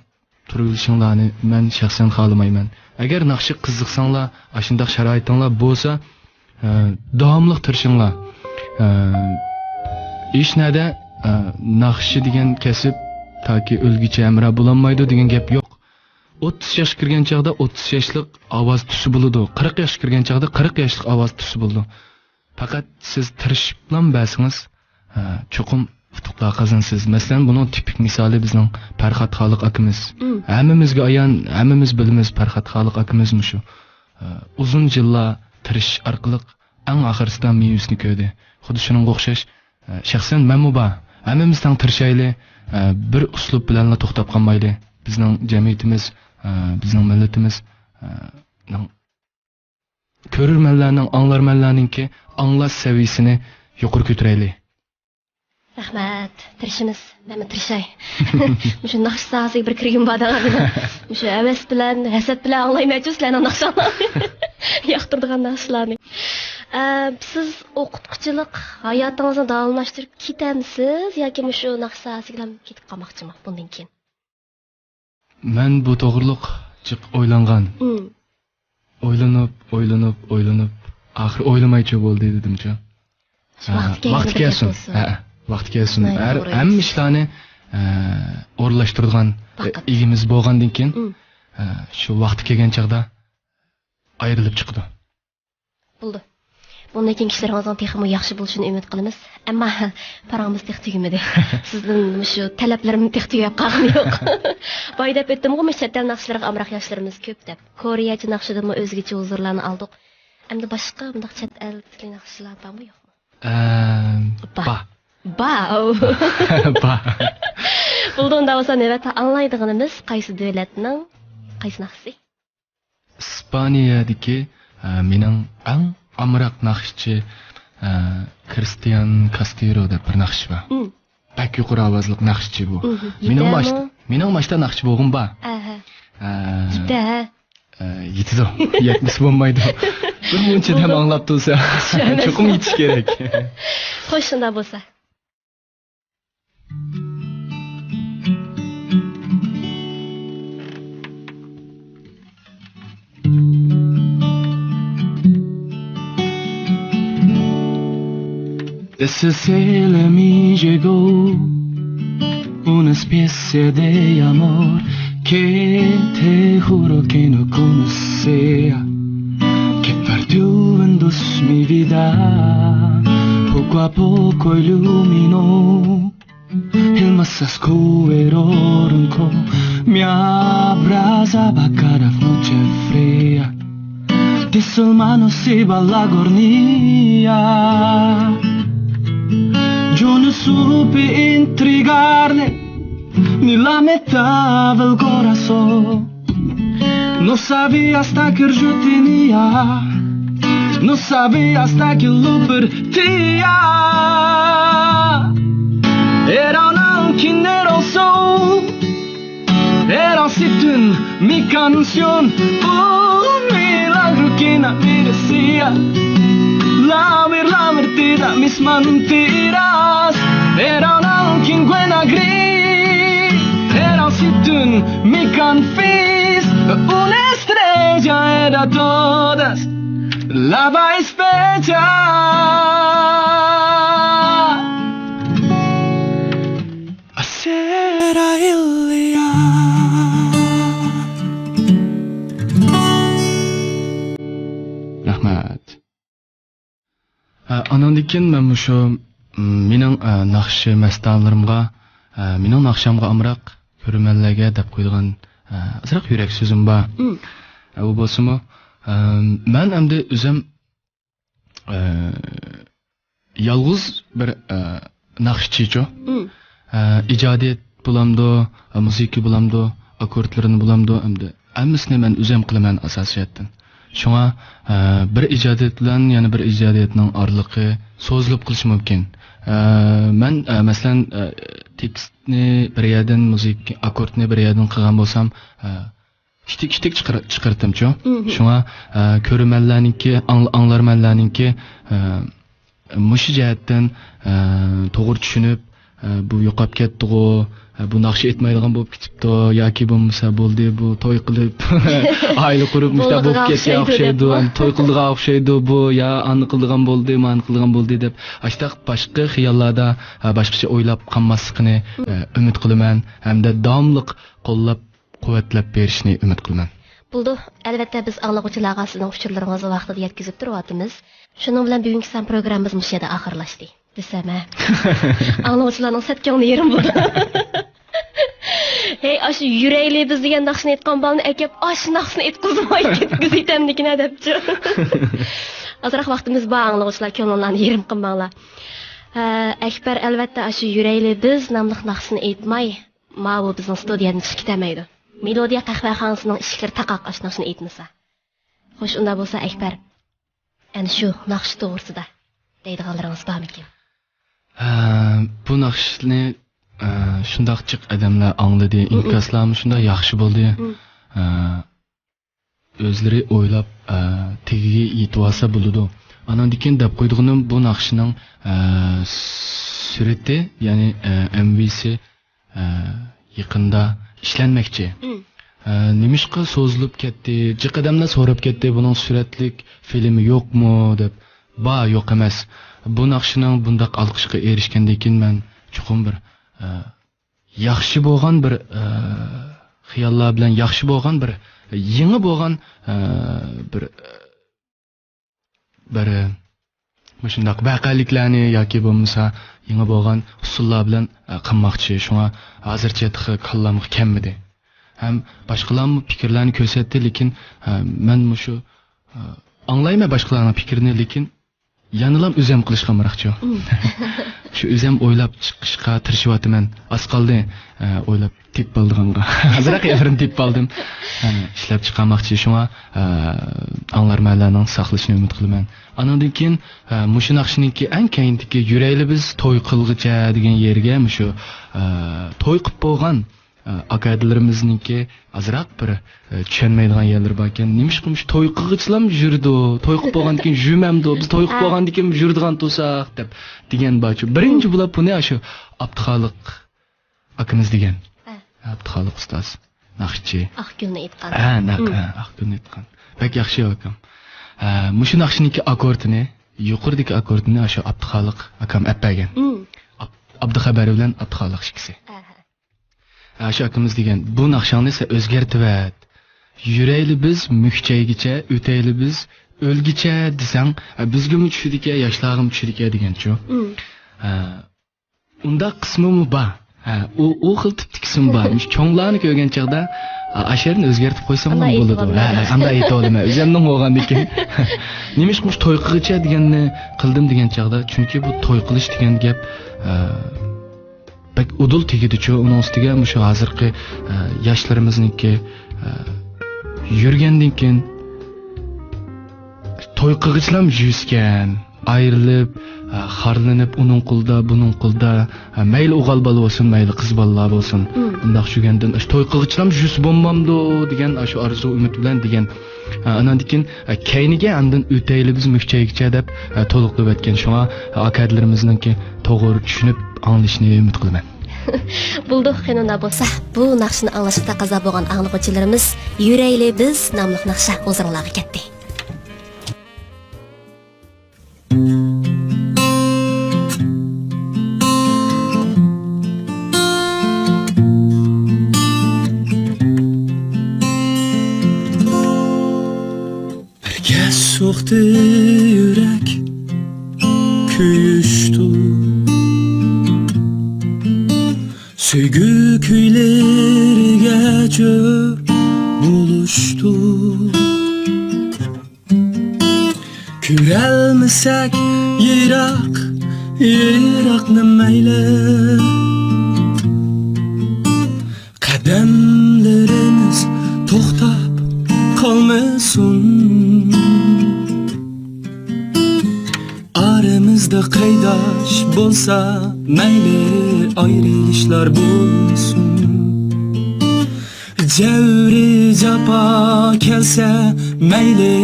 turilishinglarni men shaxsan xohlamayman. Agar naqshi qiziqsanglar, shunday sharoitinglar bo'lsa, davomli tirishinglar. Ish nada naqshi degan kasb toki o'lgicha amra bo'lolmaydi degan gap yo'q. 30 yosh kirgan chaqda 30 yoshlik ovoz tusi bo'ladi. 40 yosh kirgan chaqda 40 yoshlik ovoz tusi bo'ladi. Faqat siz tirishib bilan basingiz, chuqum utuqlar qozonsiz. Masalan, buning tipik misoli bizning Farhod Xoliq akamiz. Hammamizga ayon, hammamiz bilamiz Farhod Xoliq akamiz shu. Uzun yillar tirish orqali eng oxirisida mevasini ko'rdi. Xuddi shuningga o'xshash shaxsan men muba hammamizdan tirishayli, bir uslub bilan to'xtab qolmayli. Bizning jamiyatimiz, bizning millatimiz ko'rurmanlarning, anglarmanlarningki anglash saviyasini yuqori ko'taraylik. Rahmat, tirishimiz. Men tirishay. Shu naqsh sahasiga bir kirgim bor deganda, shu avas bilan, hasad bilan anglaymaysiz sizlarning naqshlarni. Yoqtirdigan naqshlarni. Siz o'qituvchilik hayotingizni davomlashtirib ketamsiz yoki shu naqsh sahasiga ketib qolmoqchimi bundan keyin? Men bu to'g'riliq jiq o'ylangan. O'ylanib, oxir o'ylamaychi bo'ldi dedimcha. Vaqt kelsin. Vaqt kelsin. Hamma ishlarni o'rlashtirgan egimiz bo'lgandan keyin shu vaqt kelgan chaqda ayrilib chiqdi. Bo'ldi. Bundan keyin ishlaringizning texmi yaxshi bo'lishini umid qilamiz. Ammo parangiz tex tugimadi. Sizning shu talablarimni tex tugab qolgani yo'q. Boy deb o'tdim-ku, chet el naqshlarga amroq yoshlarimiz ko'p deb. Koreyacha naqshidami o'zgacha huzurlarni oldik. Endi boshqa bunday chet el tilli naqshlar bormi yo'qmi? Ba. Bo'ldi, unda bo'lsa navbatda anglaydiganimiz qaysi davlatning qaysi naqshi? Ispaniyadagi mening eng amroq naqshchi Cristian Castro deb bir naqshchi bor. Pek yuqori ovozli naqshchi bu. Mening boshda naqshchi bo'lg'im bor. Yetdi. Yetmisi bo'lmaydi. Bir muncha ham anglab tursa, cho'qim yetish kerak. Xo'sh, shunda bo'lsa. Ese cielo me llegó una especie de amor que te juro que no conocía, que partió en dos mi vida, poco a poco iluminó, el más oscuro ronco me abrazaba cada noche fría, de sus manos iba la agonía. Yo no supe intrigarle ni la mitad del corazón. No sabía hasta que yo tenía, no sabía hasta que lo perdía. Era un ángel, era el sol, era sin mi canción, un milagro que no merecía. La verdad, mis mentiras. Era un ángel buena gris. Era sin mi confis. Una estrella era todas. La vais bella. Será Ilya. Rahmat. Anandan keyin men shu mening naqshi mastanlarimga, mening naqshamga amroq ko'rmanlarga deb qo'ygan azroq yurak so'zim bor. U bo'lsa-mu, men endi o'zim yolg'iz bir naqshchicho. Ijodiyat bo'lamdi, musiqa bo'lamdi, akkordlarni bo'lamdi, endi hammasini men o'zim qilaman asosiyatdan. Shunga bir ijodiyat bilan yana bir ijodiyatning orliqi so'zlab qilish mumkin. Men masalan tekstni bir yerdan, musiqa akkordni bir yerdan qilgan bo'lsam, ishtik chiqartamchu. Shunga ko'rmanlarningki, anglarmanlarningki mush jihatdan to'g'ri tushunib, bu yo'qab ketdi-ku, bu naqsh etmaydigan bo'lib ketibdi yoki bo'lmasa bo'ldi, bu to'y qilib oila qurib mushta bo'lib ketgan o'xshaydi, to'y qildigan o'xshaydi bu, ya ani qildigan bo'ldi, man qilgan bo'ldi deb ashtaq boshqa xiyollarda boshqacha o'ylab qolmasligini umid qilaman hamda davomliq qo'llab quvvatlab berishni umid qilaman. Bo'ldi, albatta biz anglovchilarga sizning uchurlaringizni vaqtida yetkazib turyapmiz. Shuning bilan bugungi san programmamiz mush yerda oxirlashdi. Desam, anglovchilarning satgani yerim bo'ldi. Hey, aşı yüreğli biz degan naqshni aytgan balni akab, aşı naqshni aytqizmay ketgizaytamdikina debchi. Azroq vaqtimiz bor, anglovchilar, ko'ngillarni yerim qilmanglar. Akbar albatta aşı yüreğli biz nomli naqshni aytmay, ma bu bizning studiyadan chiqib ketamaydi. Melodiya qahvaxonasining ishiklari taqoq ash naqshni aytmasa. Xo'sh, unda bo'lsa Akbar, Yani şu nakşı doğrusu da deydiğanlarınız var mı ki? Bu nakşni şundaqçıq adamlar anladı, inkaslarımı şunda yaxşı boldu. Özleri oylap tegiga yetib olsa buludu. Anan diken deb qo'ydig'im bu nakşının surati, ya'ni MV'si yaqinda ishlanmoqchi. Nimishqa so'zilib ketdi, jiq odamlar so'rab ketdi, buning suratlik filmi yo'qmi deb. Yo'q emas. Bu nakşının bundaq alqishga erishgandan keyin men chuqur bir yaxshi bo'lgan bir xiyollar bilan yaxshi bo'lgan bir yangi bo'lgan bir shundaq vaqaliklarni yoki bo'lmasa yangi bo'lgan usullar bilan qilmoqchi. Shunga hozircha kallamga kelmadi. Ham boshqalarning fikrlarini ko'rsatdi, lekin men shu anglayman boshqalarning fikrini, lekin yanılam özem qilishga maraxchi. Shu özem o'ylab chiqishga tirishyapman. Az qoldi o'ylab tep bo'ldiganga. Hozirroq yafrin tep oldim. Ishlab chiqarmoqchi. Shunga anglarmanlarning saqlashini umid qilaman. Andan keyin mushu naqshiniki eng keyindagi yurayli biz to'y qilg'icha degan yerga shu to'y qilib bo'lgan akadlarimizniki azroq bir tushunmaydigan yerlar bor ekan. Nimish qilmish to'y qilg'ichlam yurdi, to'y qilib bo'lgandan keyin yurmamdi, biz to'y qilib bo'lgandan keyin yurdigan to'saq deb degan bor. Birinchi bo'lib buni shu Abduxoliq akamiz degan. Abduxoliq ustoz, naqshchi. Aqgulni aytgan. Aqgulni aytgan. Bak yaxshi akam. Mushu naqshiniki akkordini, yuqoridagi akkordini shu Abduxoliq akam appagan. Abduxabar bilan Abduxoliq ikisi. Shu akamiz degan, bu naqshani esa o'zgartirib, yurayli biz mukchaygicha, o'tayli biz o'lgicha desang, bizga tushidika, yoshlarga tushidika deganchu. Unda qismimi bor. U xil tipli qism bor. Cho'nglarni ko'rgan chaqda asharni o'zgartirib qo'ysam ham bo'ladi. Anda ayta olaman. O'zimning bo'lgandan keyin nimish qilish to'y qilgicha deganni qildim degan chaqda, chunki bu to'y qilish degan gap bak udul tegidichu, uning ustiga shu hozirgi yoshlarimizniki yurgandan keyin to'y qilgichlam yuzgan, ayrilib, xarlanib, uning qulda, buning qulda, mayli o'g'il bola bo'lsin, mayli qiz bolalar bo'lsin, undaq shugandan to'y qilgichlam yuz bo'lmamdi degan shu orzu umid bilan degan. Andan keyin keyniga andan o'tayli biz mukchaygicha deb to'liqlab o'tgan. Shunga akadlarimizniki to'g'ri tushunib anglashni umid qilaman. Bulduq qanunda bo'lsa, bu naqshni anglashga taqozo bo'lgan anglovchilarimiz Yurayli biz nomli naqsha o'zinglarga ketdi. Birga so'qdi yurak, kuyishdi. Söygü kuylarga jo'r bo'lishdi. Ko'ralmasak yiroqni mayli, qadamlarimiz to'xtab qolmasin. Aramızda qaydaş bo'lsa, mayli ayrılışlar bo'lsin. Javri japa kelsa, mayli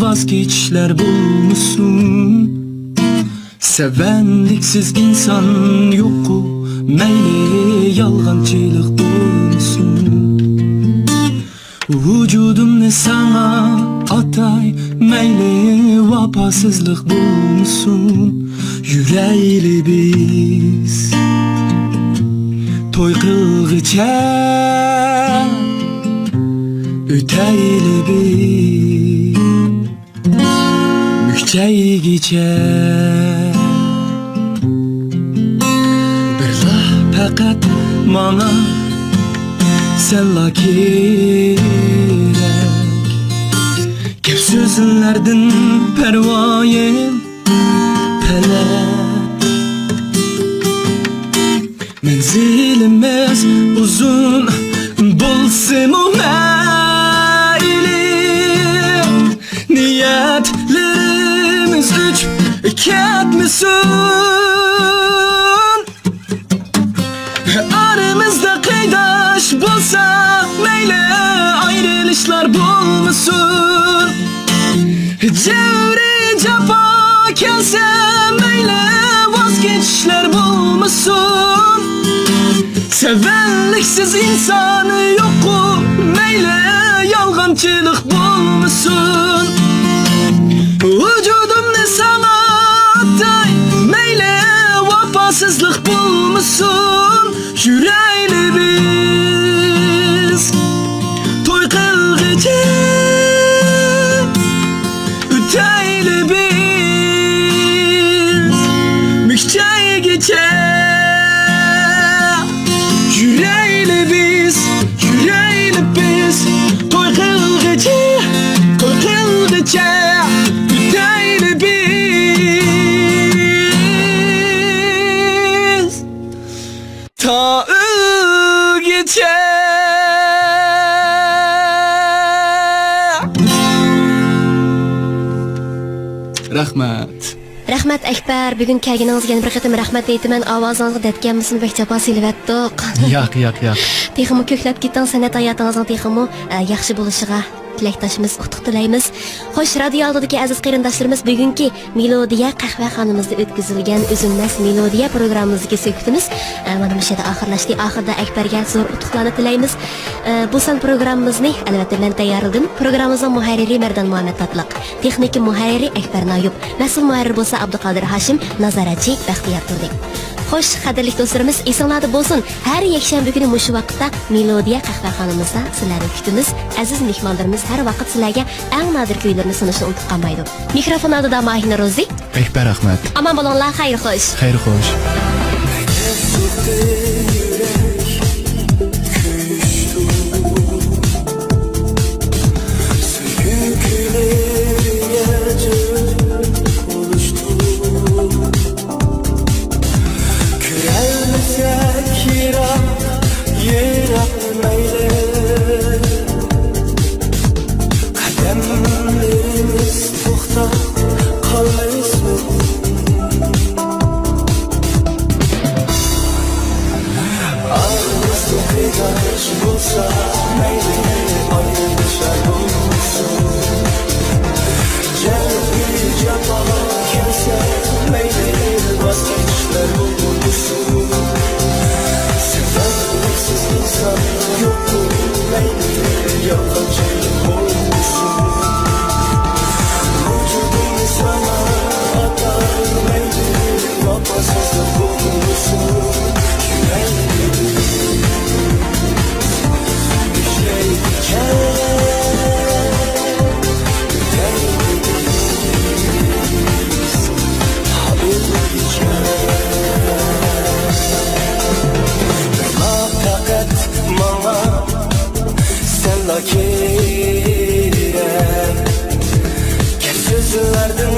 vazgeçişler bo'lsin. Sevenliksiz insan yo'q, mayli yolg'onchilik bo'lsin. Vücudumni sana atay, mayli vafasızlık bulsun. Yurayli biz to'y qilg'icha, o'tayli biz mukchaygicha. Birlah faqat mana senla kerak. Gap so'zlardan pervoyim felek. Menzilimiz uzun bo'lsin mayli, niyatlarimiz ketmesin. Aramızda kaydaş bulsa meyle ayrılışlar bulmasın. Cevri cefa kelse meyle vazgeçişler bulmasın. Sevenliksiz insan yok meyle yalgancılık bulmasın. Vücudumda sana atay meyle vefasızlık bulmasın. Yüreğli biz toy kılgıcı üteyli biz mükçey gece. Yüreğli biz toy kılgıcı üteyli biz ta gece. Rahmat. Rahmat Akbar, bugun kelganingizga yana bir qatim rahmat aytaman. Ovozingizga datganmisini bek jafo silyaptiq. Yo'q. Texmo ko'klab ketgan san'at hayotingizning texmo yaxshi bo'lishiga tilakdoshimiz, utuq tilaymiz. Xo'sh, radio oldidagi aziz qarindoshlarimiz, bugungi Melodiya qahvaxonamizda o'tkazilgan uzunmas Melodiya programmamizga söktimiz. Mana bu yerda oxirlashdi. Oxirda Akbarga zo'r utuqlarni tilaymiz. Bu san programmamizni albatta men tayyorladim. Programmamizning muharriri Mardan Muhammad Tatliq, texnik muharriri Akbar Noyub, mas'ul muharrir bo'lsa Abduqodir Hashim, nazoratchi Baxtiyor Turdik. Xo'sh, qadrli do'stlarimiz, esinglarda bo'lsin. Har yakshanba kuni mushu vaqtda Melodiya qahvaxonamizda sizlarni kutamiz. Aziz mehmonlarimiz har vaqt sizlarga eng nodir kuylarni sunishni unutib qolmaydi. Mikrofon oldida Mahina Rozi. Akbar Ahmad. Aman bo'linglar, xayr xo'sh. Xayr xo'sh. Kerem, kes sözlerden